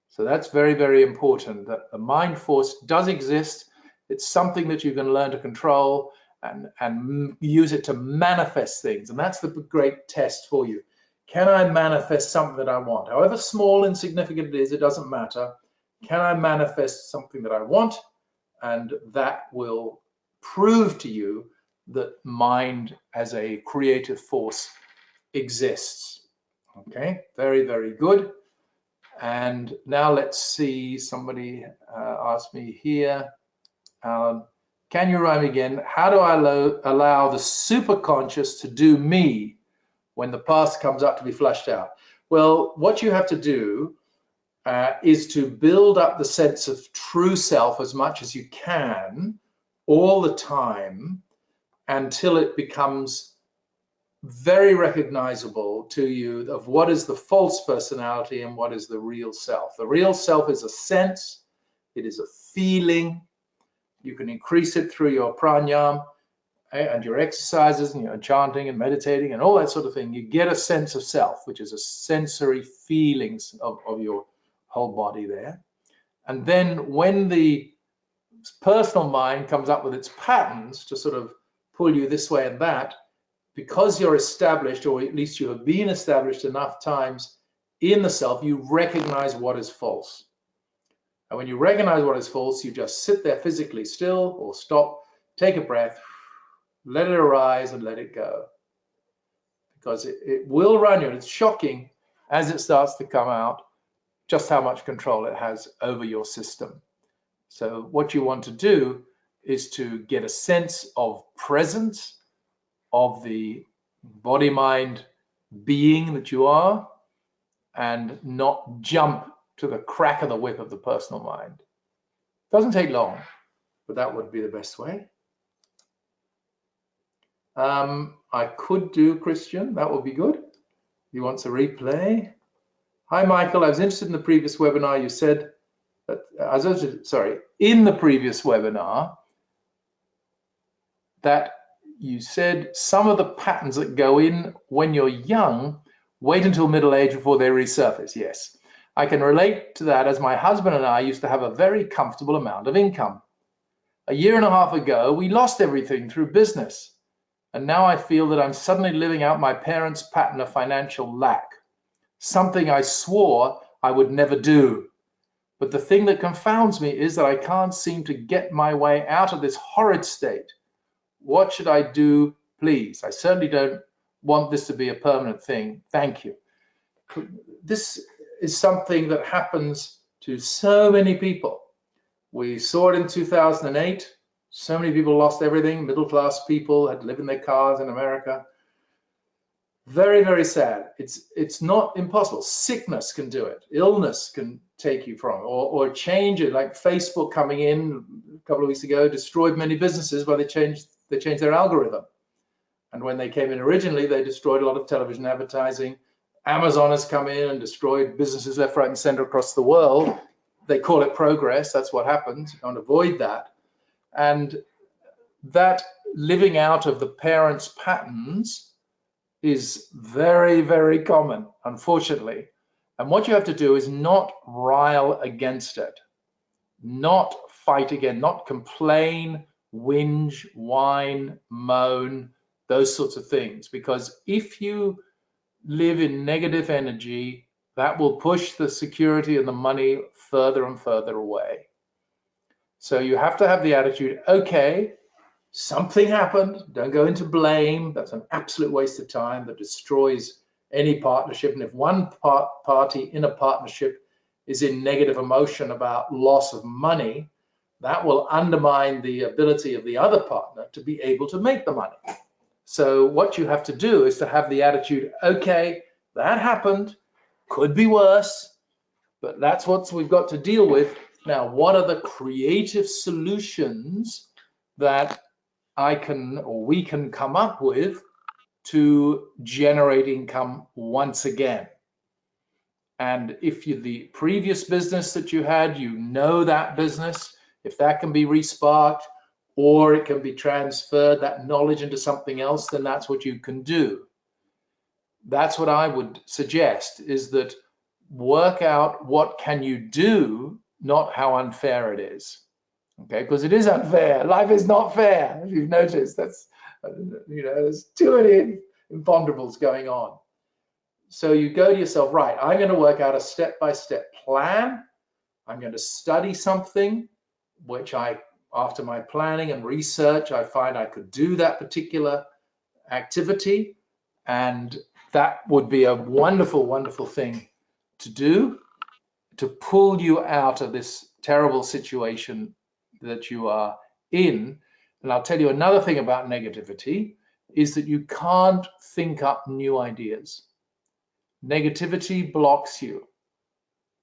S1: So that's very, very important, that the mind force does exist. It's something that you can learn to control and use it to manifest things. And that's the great test for you. Can I manifest something that I want? However small and insignificant it is, it doesn't matter. Can I manifest something that I want? And that will prove to you that mind as a creative force exists. Okay, very, very good. And now let's see, somebody asked me here, Alan, can you rhyme again? How do I allow the superconscious to do me when the past comes up to be flushed out? Well, what you have to do is to build up the sense of true self as much as you can all the time until it becomes very recognizable to you of what is the false personality and what is the real self. The real self is a sense, it is a feeling. You can increase it through your pranayama and your exercises and your chanting and meditating and all that sort of thing. You get a sense of self, which is a sensory feelings of your whole body there. And then when the personal mind comes up with its patterns to sort of pull you this way and that, because you're established, or at least you have been established enough times in the self, you recognize what is false. And when you recognize what is false, you just sit there physically still or stop, take a breath, let it arise and let it go. Because it will run you, and it's shocking as it starts to come out just how much control it has over your system. So what you want to do is to get a sense of presence of the body-mind being that you are, and not jump to the crack of the whip of the personal mind. Doesn't take long, but that would be the best way. I could do Christian, that would be good. He wants a replay. Hi, Michael, I was interested in the previous webinar. You said that, in the previous webinar, that you said some of the patterns that go in when you're young wait until middle age before they resurface. Yes, I can relate to that, as my husband and I used to have a very comfortable amount of income. A year and a half ago, we lost everything through business. and now I feel that I'm suddenly living out my parents' pattern of financial lack, something I swore I would never do. But the thing that confounds me is that I can't seem to get my way out of this horrid state. What should I do, please? I certainly don't want this to be a permanent thing. Thank you. This is something that happens to so many people. We saw it in 2008. So many people lost everything. Middle-class people had to live in their cars in America. Very, very sad. It's not impossible. Sickness can do it. Illness can take you from it, or change it. Like Facebook coming in a couple of weeks ago destroyed many businesses by they changed their algorithm. And when they came in originally, they destroyed a lot of television advertising. Amazon has come in and destroyed businesses left, right, and center across the world. They call it progress. That's what happens. You can't avoid that. And that living out of the parents' patterns is very, very common, unfortunately. And what you have to do is not rile against it, not fight again, not complain, whinge, whine, moan, those sorts of things. Because if you live in negative energy, that will push the security and the money further and further away. So you have to have the attitude, okay, something happened. Don't go into blame. That's an absolute waste of time that destroys any partnership. And if one party in a partnership is in negative emotion about loss of money, that will undermine the ability of the other partner to be able to make the money. So what you have to do is to have the attitude, okay, that happened, could be worse, but that's what we've got to deal with. Now, what are the creative solutions that I can, or we can come up with to generate income once again? And if you, the previous business that you had, you know that business, if that can be resparked, or it can be transferred, that knowledge, into something else, then that's what you can do. That's what I would suggest, is that work out what can you do, not how unfair it is. Okay, because it is unfair. Life is not fair. If you've noticed, that's, there's too many imponderables going on. So you go to yourself, right, I'm going to work out a step-by-step plan. I'm going to study something which after my planning and research, I find I could do that particular activity. And that would be a wonderful, wonderful thing to do to pull you out of this terrible situation that you are in. And I'll tell you another thing about negativity is that you can't think up new ideas. Negativity blocks you.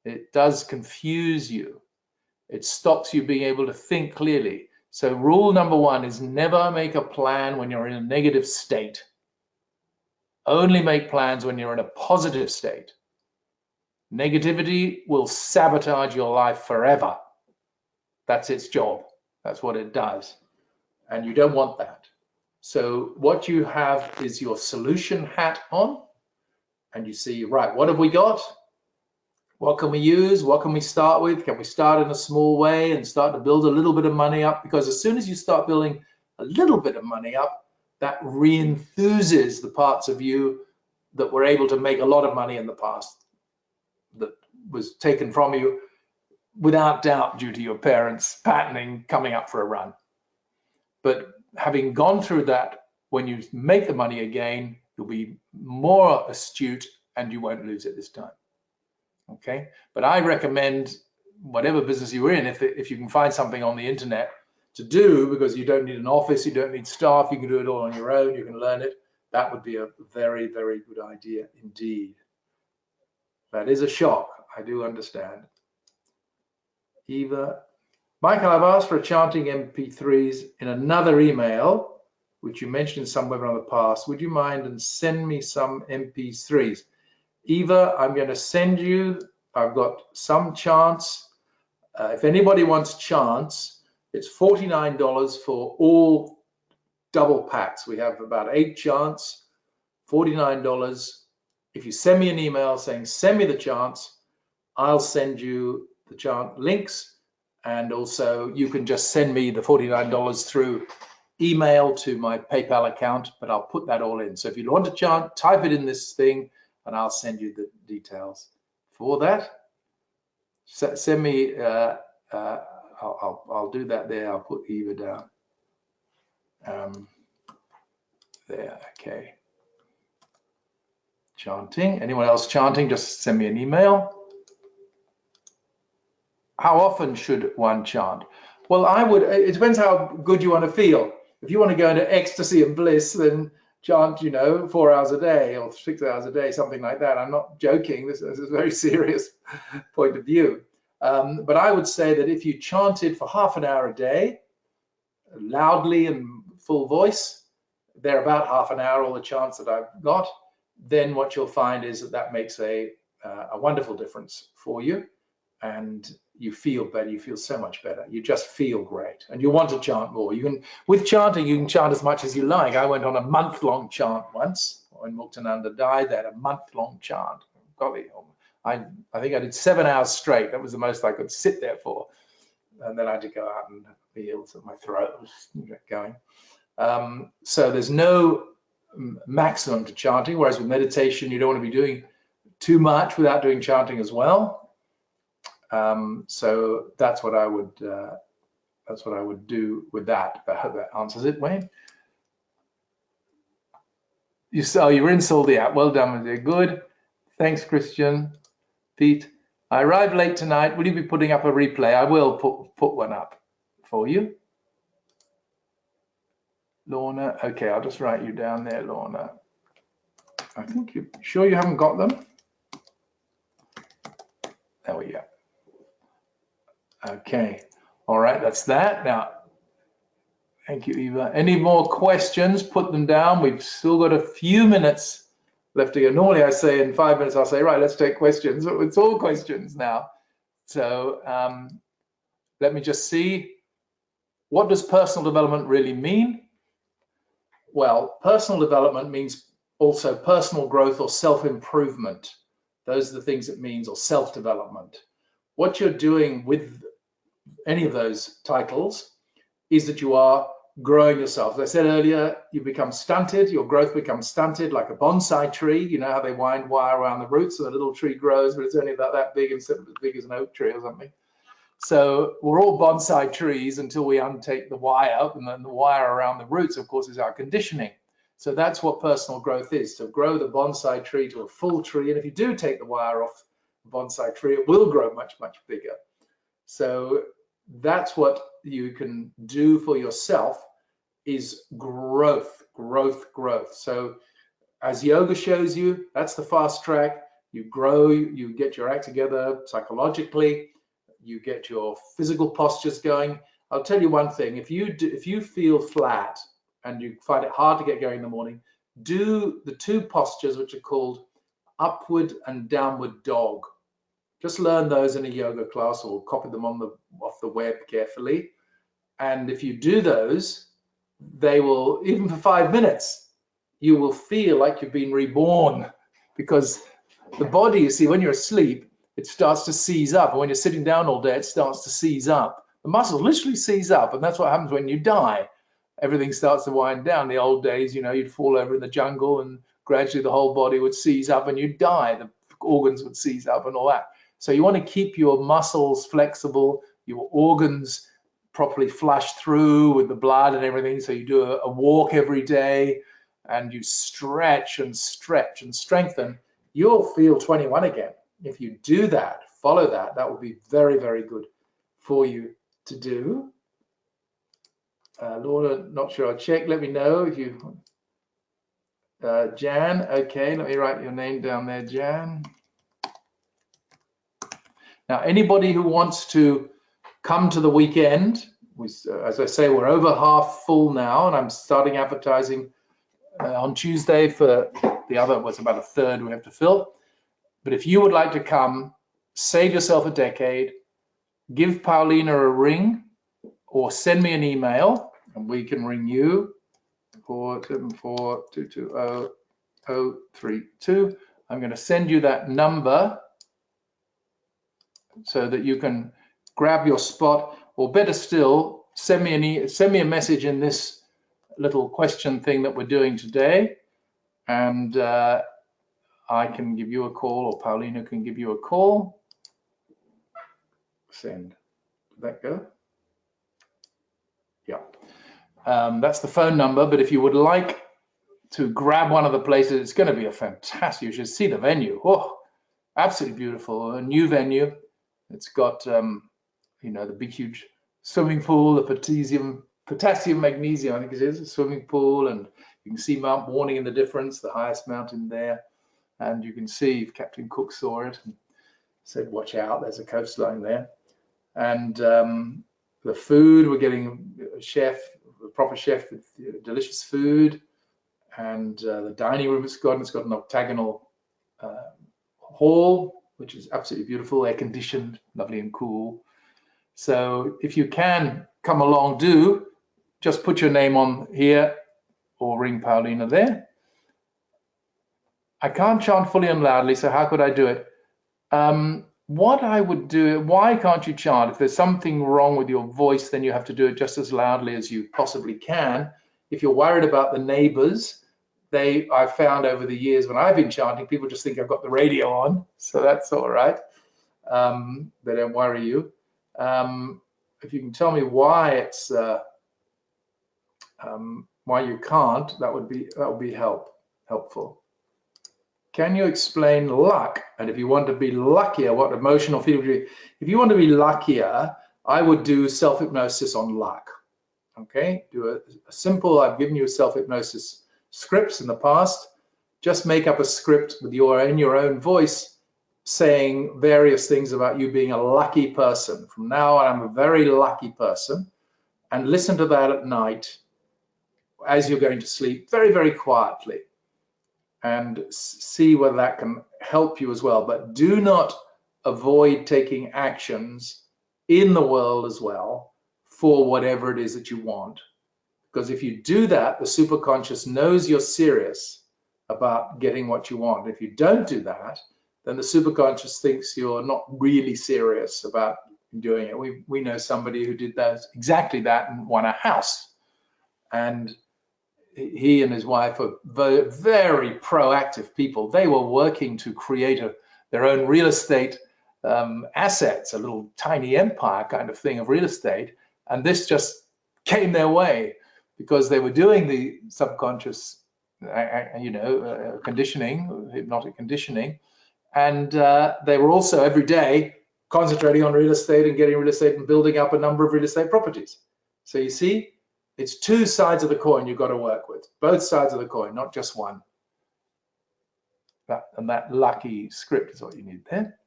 S1: It does confuse you. It stops you being able to think clearly. So rule number one is never make a plan when you're in a negative state. Only make plans when you're in a positive state. Negativity will sabotage your life forever. That's its job. That's what it does. And you don't want that. So what you have is your solution hat on, and you see, right, what have we got? What can we use? What can we start with? Can we start in a small way and start to build a little bit of money up? Because as soon as you start building a little bit of money up, that re-enthuses the parts of you that were able to make a lot of money in the past, that was taken from you without doubt due to your parents' patterning coming up for a run. But having gone through that, when you make the money again, you'll be more astute and you won't lose it this time. Okay, but I recommend whatever business you're in, if you can find something on the internet to do, because you don't need an office, you don't need staff, you can do it all on your own, you can learn it, that would be a very, very good idea indeed. That is a shock, I do understand. Eva, Michael, I've asked for a chanting MP3s in another email, which you mentioned somewhere in the past. Would you mind and send me some MP3s? Eva, I'm going to send you, I've got some chants. If anybody wants chants, it's $49 for all double packs. We have about 8 chants, $49. If you send me an email saying, send me the chants, I'll send you the chant links. And also you can just send me the $49 through email to my PayPal account, but I'll put that all in. So if you want to chant, type it in this thing, and I'll send you the details for that. Send me. I'll do that there. I'll put Eva down. There. Okay. Chanting. Anyone else chanting? Just send me an email. How often should one chant? Well, it depends how good you want to feel. If you want to go into ecstasy and bliss, then chant, 4 hours a day or 6 hours a day, something like that. I'm not joking. This is a very serious point of view. But I would say that if you chanted for half an hour a day, loudly and full voice, they're about half an hour, all the chants that I've got, then what you'll find is that makes a wonderful difference for you. And you feel better. You feel so much better. You just feel great, and you want to chant more. With chanting, you can chant as much as you like. I went on a month-long chant once when Muktananda died. They had a month-long chant. Golly, I think I did 7 hours straight. That was the most I could sit there for, and then I had to go out and feel so my throat was going. So there's no maximum to chanting. Whereas with meditation, you don't want to be doing too much without doing chanting as well. So that's what I would do with that. I hope that answers it, Wayne. You're installed the app. Well done, dear. Good. Thanks, Christian. Pete, I arrived late tonight. Will you be putting up a replay? I will put one up for you. Lorna. Okay, I'll just write you down there, Lorna. I think you're sure you haven't got them? There we go. Okay, all right, that's that. Now, thank you, Eva. Any more questions? Put them down. We've still got a few minutes left to go. Normally I say in 5 minutes, I'll say, right, let's take questions. It's all questions now. So let me just see. What does personal development really mean? Well, personal development means also personal growth or self-improvement. Those are the things it means, or self-development. What you're doing with any of those titles is that you are growing yourself. As I said earlier, you become stunted, your growth becomes stunted like a bonsai tree. You know how they wind wire around the roots and the little tree grows, but it's only about that big instead of as big as an oak tree or something. So we're all bonsai trees until we untake the wire, and then the wire around the roots, of course, is our conditioning. So that's what personal growth is, to grow the bonsai tree to a full tree. And if you do take the wire off the bonsai tree, it will grow much, much bigger. So that's what you can do for yourself, is growth, growth, growth. So as yoga shows you, that's the fast track. You grow, you get your act together psychologically, you get your physical postures going. I'll tell you one thing, if you feel flat and you find it hard to get going in the morning, do the two postures which are called upward and downward dog. Just learn those in a yoga class or copy them off the web carefully. And if you do those, they will, even for 5 minutes, you will feel like you've been reborn, because the body, you see, when you're asleep, it starts to seize up. And when you're sitting down all day, it starts to seize up. The muscles literally seize up. And that's what happens when you die. Everything starts to wind down. The old days, you'd fall over in the jungle and gradually the whole body would seize up and you'd die. The organs would seize up and all that. So you want to keep your muscles flexible, your organs properly flushed through with the blood and everything. So you do a walk every day and you stretch and stretch and strengthen. You'll feel 21 again. If you do that, follow that, that will be very, very good for you to do. Laura, not sure. I'll check. Let me know if you... Jan, okay, let me write your name down there, Jan. Now, anybody who wants to come to the weekend, as I say, we're over half full now, and I'm starting advertising on Tuesday for the other, was about a third we have to fill. But if you would like to come, save yourself a decade, give Paulina a ring, or send me an email, and we can ring you, 474-220-032. I'm going to send you that number so that you can grab your spot, or better still, send me a message in this little question thing that we're doing today, and I can give you a call, or Paulina can give you a call. Send. Did that go? Yeah. That's the phone number, but if you would like to grab one of the places, it's going to be a fantastic, you should see the venue. Oh, absolutely beautiful. A new venue. It's got, you know, the big, huge swimming pool, the potassium, magnesium, I think it is, a swimming pool, and you can see Mount Warning in the difference, the highest mountain there. And you can see Captain Cook saw it and said, watch out, there's a coastline there. And the food, we're getting a proper chef with delicious food. And the dining room it's got an octagonal hall, which is absolutely beautiful, air conditioned, lovely and cool. So if you can come along, do just put your name on here or ring Paulina there. I can't chant fully and loudly, so how could I do it? What I would do, why can't you chant? If there's something wrong with your voice, then you have to do it just as loudly as you possibly can. If you're worried about the neighbors, I've found over the years when I've been chanting, people just think I've got the radio on, so that's all right. They don't worry you. If you can tell me why it's why you can't, that would be helpful. Can you explain luck? And if you want to be luckier, what emotional feeling would you? If you want to be luckier, I would do self-hypnosis on luck. Okay, do a simple. I've given you self-hypnosis scripts in the past. Just make up a script with your own voice, saying various things about you being a lucky person. From now on, I'm a very lucky person, and listen to that at night as you're going to sleep, very, very quietly, and see whether that can help you as well. But do not avoid taking actions in the world as well for whatever it is that you want. Because if you do that, the superconscious knows you're serious about getting what you want. If you don't do that, then the superconscious thinks you're not really serious about doing it. We know somebody who did exactly that and won a house. And he and his wife are very proactive people. They were working to create their own real estate assets, a little tiny empire kind of thing of real estate. And this just came their way because they were doing the subconscious, conditioning, hypnotic conditioning. And they were also every day concentrating on real estate and getting real estate and building up a number of real estate properties. So you see, it's two sides of the coin you've got to work with, both sides of the coin, not just one. That lucky script is what you need there.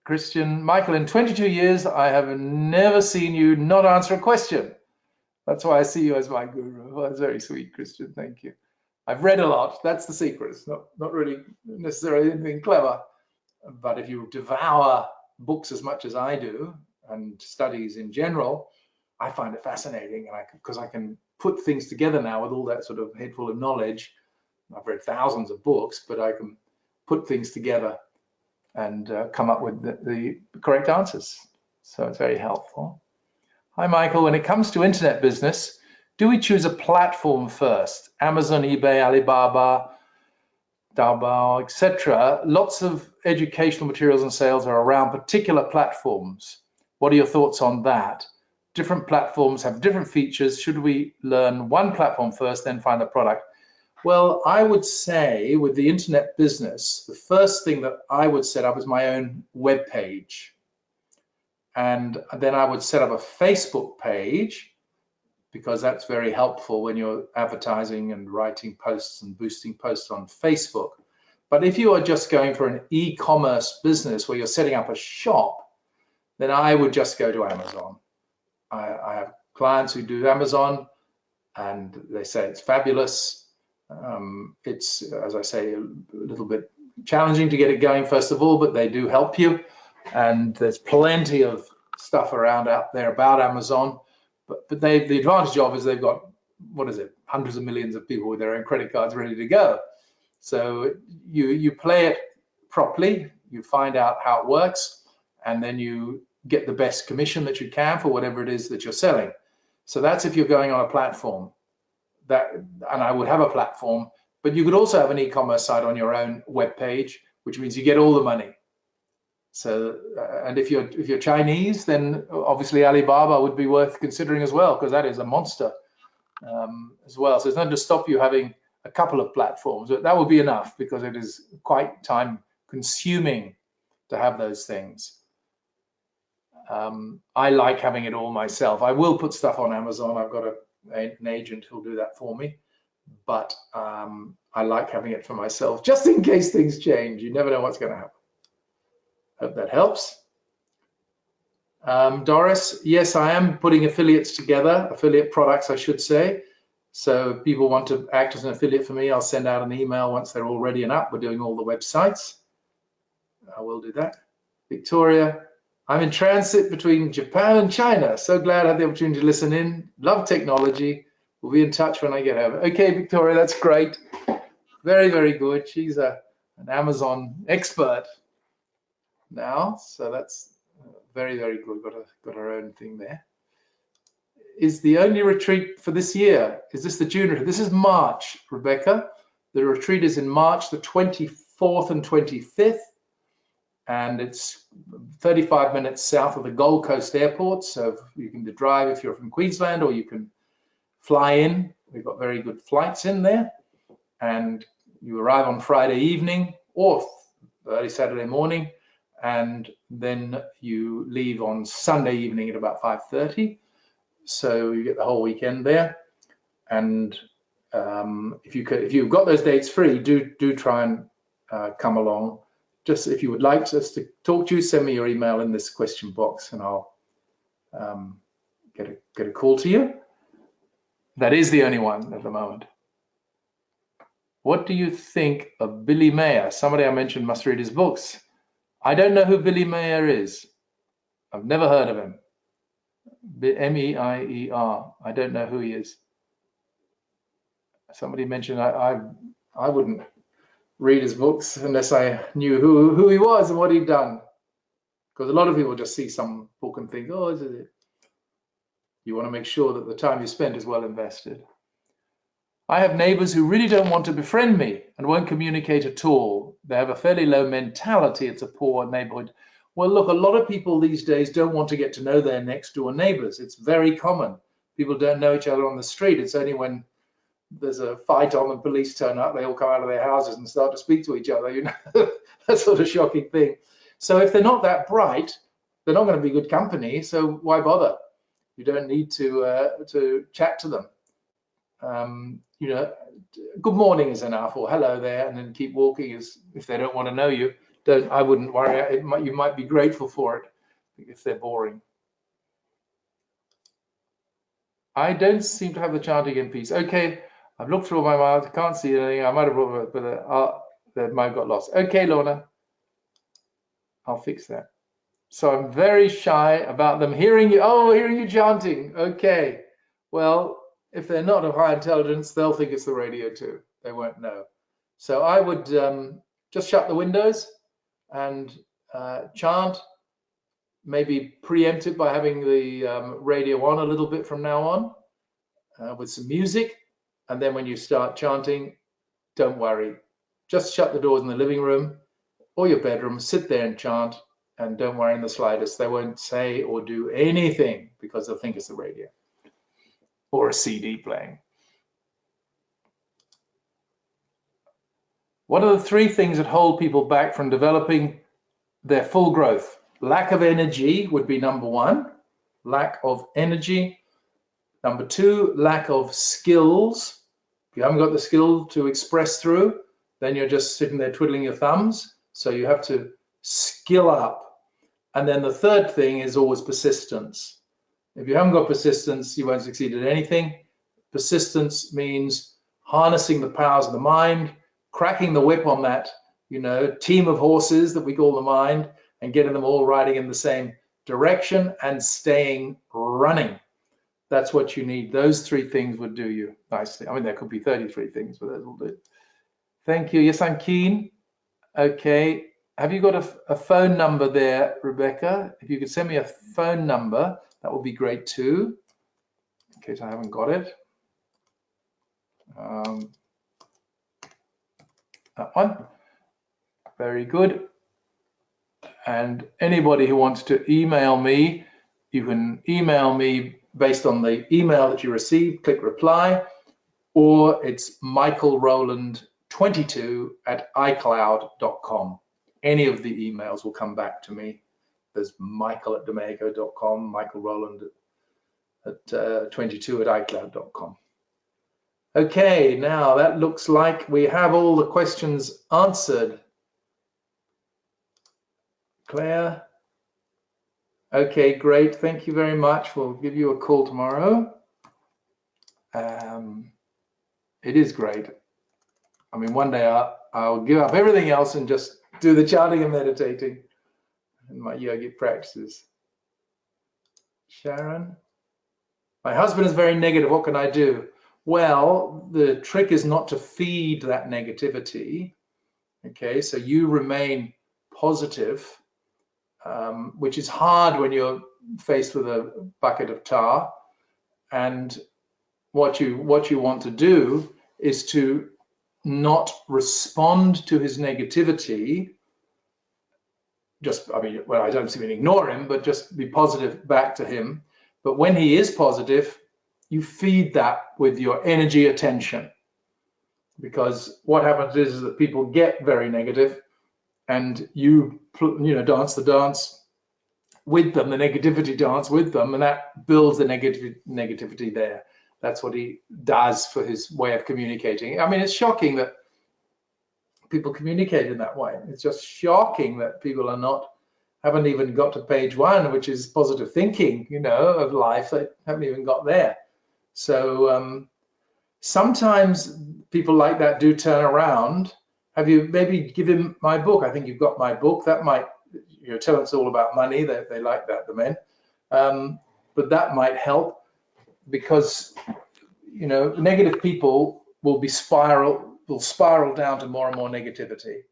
S1: Christian, Michael, in 22 years, I have never seen you not answer a question. That's why I see you as my guru. Well, that's very sweet, Christian. Thank you. I've read a lot. That's the secret. It's not really necessarily anything clever. But if you devour books as much as I do, and studies in general, I find it fascinating, and because I can put things together now with all that sort of head full of knowledge. I've read thousands of books, but I can put things together and come up with the correct answers. So it's very helpful. Hi, Michael. When it comes to internet business, do we choose a platform first? Amazon, eBay, Alibaba, Taobao, etc. Lots of educational materials and sales are around particular platforms. What are your thoughts on that? Different platforms have different features. Should we learn one platform first, then find the product? Well, I would say with the internet business, the first thing that I would set up is my own web page. And then I would set up a Facebook page, because that's very helpful when you're advertising and writing posts and boosting posts on Facebook. But if you are just going for an e-commerce business where you're setting up a shop, then I would just go to Amazon. I have clients who do Amazon, and they say it's fabulous. It's, as I say, a little bit challenging to get it going, first of all, but they do help you. And there's plenty of stuff around out there about Amazon. But the advantage of is they've got, hundreds of millions of people with their own credit cards ready to go. So you play it properly, you find out how it works, and then you get the best commission that you can for whatever it is that you're selling. So that's if you're going on a platform. And I would have a platform, but you could also have an e-commerce site on your own web page, which means you get all the money. So, and if you're Chinese, then obviously Alibaba would be worth considering as well, because that is a monster as well. So it's not to stop you having a couple of platforms, but that would be enough, because it is quite time consuming to have those things. I like having it all myself. I will put stuff on Amazon. I've got an agent who'll do that for me, but I like having it for myself, just in case things change. You never know what's going to happen. Hope that helps. Doris, yes, I am putting affiliates together, affiliate products, I should say. So if people want to act as an affiliate for me, I'll send out an email once they're all ready and up. We're doing all the websites. I will do that. Victoria, I'm in transit between Japan and China. So glad I had the opportunity to listen in. Love technology. We'll be in touch when I get home. Okay, Victoria, that's great. Very, very good. She's an Amazon expert now, so that's very, very good. Got our own thing there. Is the only retreat for this year? Is this the June retreat? This is March, Rebecca. The retreat is in March, the 24th and 25th, and it's 35 minutes south of the Gold Coast Airport. So you can drive if you're from Queensland, or you can fly in. We've got very good flights in there, and you arrive on Friday evening or early Saturday morning, and then you leave on Sunday evening at about 5:30. So you get the whole weekend there. And if you've got those dates free, do try and come along. Just if you would like us to talk to you, send me your email in this question box, and I'll get a call to you. That is the only one at the moment. What do you think of Billy Mayer? Somebody I mentioned must read his books. I don't know who Billy Mayer is. I've never heard of him. M-E-I-E-R. I don't know who he is. Somebody mentioned I wouldn't read his books unless I knew who he was and what he'd done. Because a lot of people just see some book and think, oh, is it? You want to make sure that the time you spend is well invested. I have neighbors who really don't want to befriend me and won't communicate at all. They have a fairly low mentality. It's a poor neighborhood. Well, look, a lot of people these days don't want to get to know their next door neighbors. It's very common. People don't know each other on the street. It's only when there's a fight on and police turn up, they all come out of their houses and start to speak to each other. You know, that sort of shocking thing. So if they're not that bright, they're not going to be good company. So why bother? You don't need to chat to them. You know, good morning is enough, or hello there, and then keep walking. Is if they don't want to know you, I wouldn't worry. You might be grateful for it if they're boring. I don't seem to have the chanting in peace. Okay, I've looked through all my miles. I can't see anything. I might have brought it, but that might have got lost. Okay, Lorna, I'll fix that. So I'm very shy about them hearing you. Oh, hearing you chanting. Okay, well, if they're not of high intelligence, they'll think it's the radio too. They won't know. So I would just shut the windows and chant. Maybe preempt it by having the radio on a little bit from now on with some music. And then when you start chanting, don't worry. Just shut the doors in the living room or your bedroom, sit there and chant, and don't worry in the slightest. They won't say or do anything because they'll think it's the radio or a CD playing. What are the three things that hold people back from developing their full growth? Lack of energy would be number one. Lack of energy. Number two, lack of skills. If you haven't got the skill to express through, then you're just sitting there twiddling your thumbs. So you have to skill up. And then the third thing is always persistence. If you haven't got persistence, you won't succeed at anything. Persistence means harnessing the powers of the mind, cracking the whip on that, team of horses that we call the mind, and getting them all riding in the same direction and staying running. That's what you need. Those three things would do you nicely. I mean, there could be 33 things, but those will do. Thank you. Yes, I'm keen. Okay. Have you got a phone number there, Rebecca? If you could send me a phone number, that would be great too. case I haven't got it. That one. Very good. And anybody who wants to email me, you can email me based on the email that you received, click reply, or it's michaelrowland22@icloud.com. Any of the emails will come back to me. There's michael@domeyko.com, michaelrowland22@icloud.com. Okay, now that looks like we have all the questions answered. Claire? Okay, great. Thank you very much. We'll give you a call tomorrow. It is great. I mean, one day I'll give up everything else and just do the chanting and meditating in my yogic practices. Sharon? My husband is very negative. What can I do? Well, the trick is not to feed that negativity. Okay, so you remain positive, which is hard when you're faced with a bucket of tar. And what you want to do is to not respond to his negativity. I don't even ignore him, but just be positive back to him. But when he is positive, you feed that with your energy attention. Because what happens is that people get very negative, and you dance the dance with them, the negativity dance with them, and that builds the negativity there. That's what he does for his way of communicating. I mean, it's shocking that people communicate in that way. It's just shocking that people haven't even got to page 1, which is positive thinking, of life. They haven't even got there. So sometimes people like that do turn around. Have you maybe give him my book? I think you've got my book. That might, tell us all about money. They like that, the men. But that might help, because, negative people will spiral down to more and more negativity.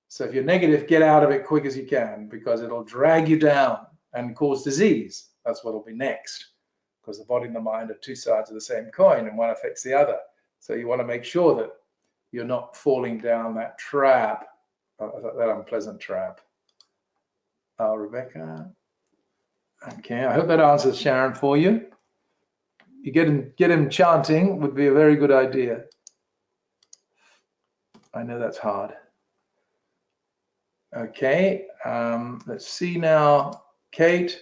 S1: So if you're negative, get out of it quick as you can, because it'll drag you down and cause disease. That's what'll be next, because the body and the mind are two sides of the same coin, and one affects the other. So you want to make sure that you're not falling down that trap, that unpleasant trap. Rebecca. Okay, I hope that answers Sharon for you. You get him chanting would be a very good idea. I know that's hard. Okay, let's see now. Kate,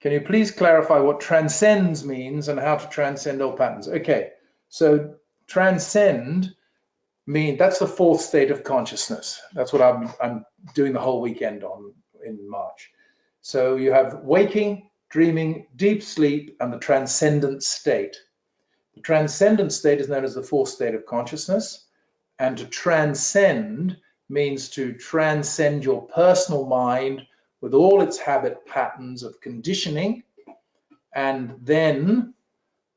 S1: can you please clarify what transcends means and how to transcend all patterns? Okay, so transcend means, that's the 4th state of consciousness. That's what I'm doing the whole weekend on in March. So you have waking, dreaming, deep sleep, and the transcendent state. The transcendent state is known as the 4th state of consciousness. And to transcend means to transcend your personal mind with all its habit patterns of conditioning. And then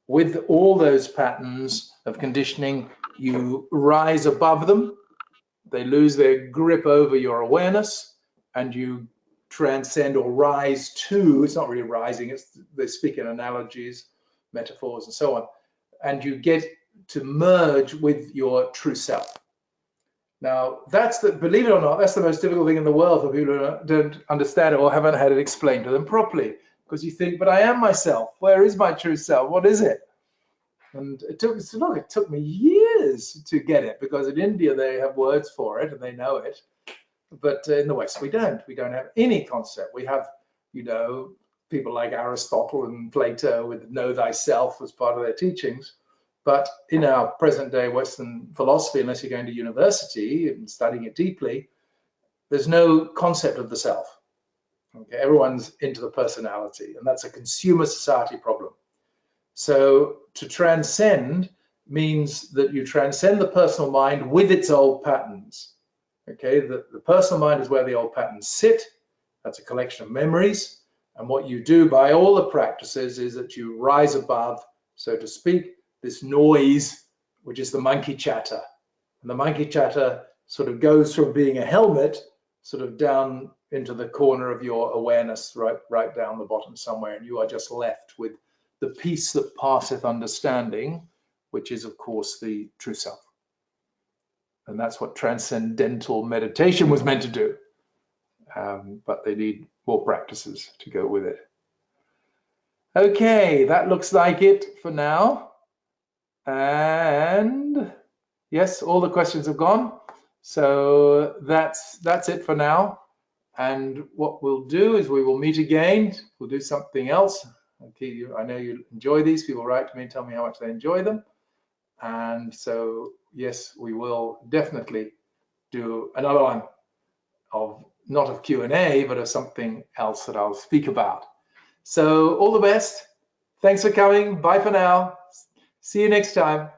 S1: with all those patterns of conditioning, you rise above them. They lose their grip over your awareness, and you transcend or rise to, it's not really rising, they speak in analogies, metaphors, and so on. And you get to merge with your true self. Now, believe it or not, that's the most difficult thing in the world for people who don't understand it or haven't had it explained to them properly. Because you think, but I am myself. Where is my true self? What is it? And it took me years to get it, because in India they have words for it and they know it. But in the West, we don't. We don't have any concept. We have, people like Aristotle and Plato with know thyself as part of their teachings. But in our present day Western philosophy, unless you're going to university and studying it deeply, there's no concept of the self. Okay, everyone's into the personality, and that's a consumer society problem. So to transcend means that you transcend the personal mind with its old patterns. Okay, the personal mind is where the old patterns sit. That's a collection of memories. And what you do by all the practices is that you rise above, so to speak, this noise, which is the monkey chatter. And the monkey chatter sort of goes from being a helmet sort of down into the corner of your awareness, right down the bottom somewhere. And you are just left with the peace that passeth understanding, which is, of course, the true self. And that's what Transcendental Meditation was meant to do. But they need more practices to go with it. Okay, that looks like it for now. And yes, all the questions have gone. So that's it for now. And what we'll do is we will meet again. We'll do something else. I know you enjoy these. People write to me and tell me how much they enjoy them. And so, yes, we will definitely do another one of not of Q&A, but of something else that I'll speak about. So all the best. Thanks for coming. Bye for now. See you next time.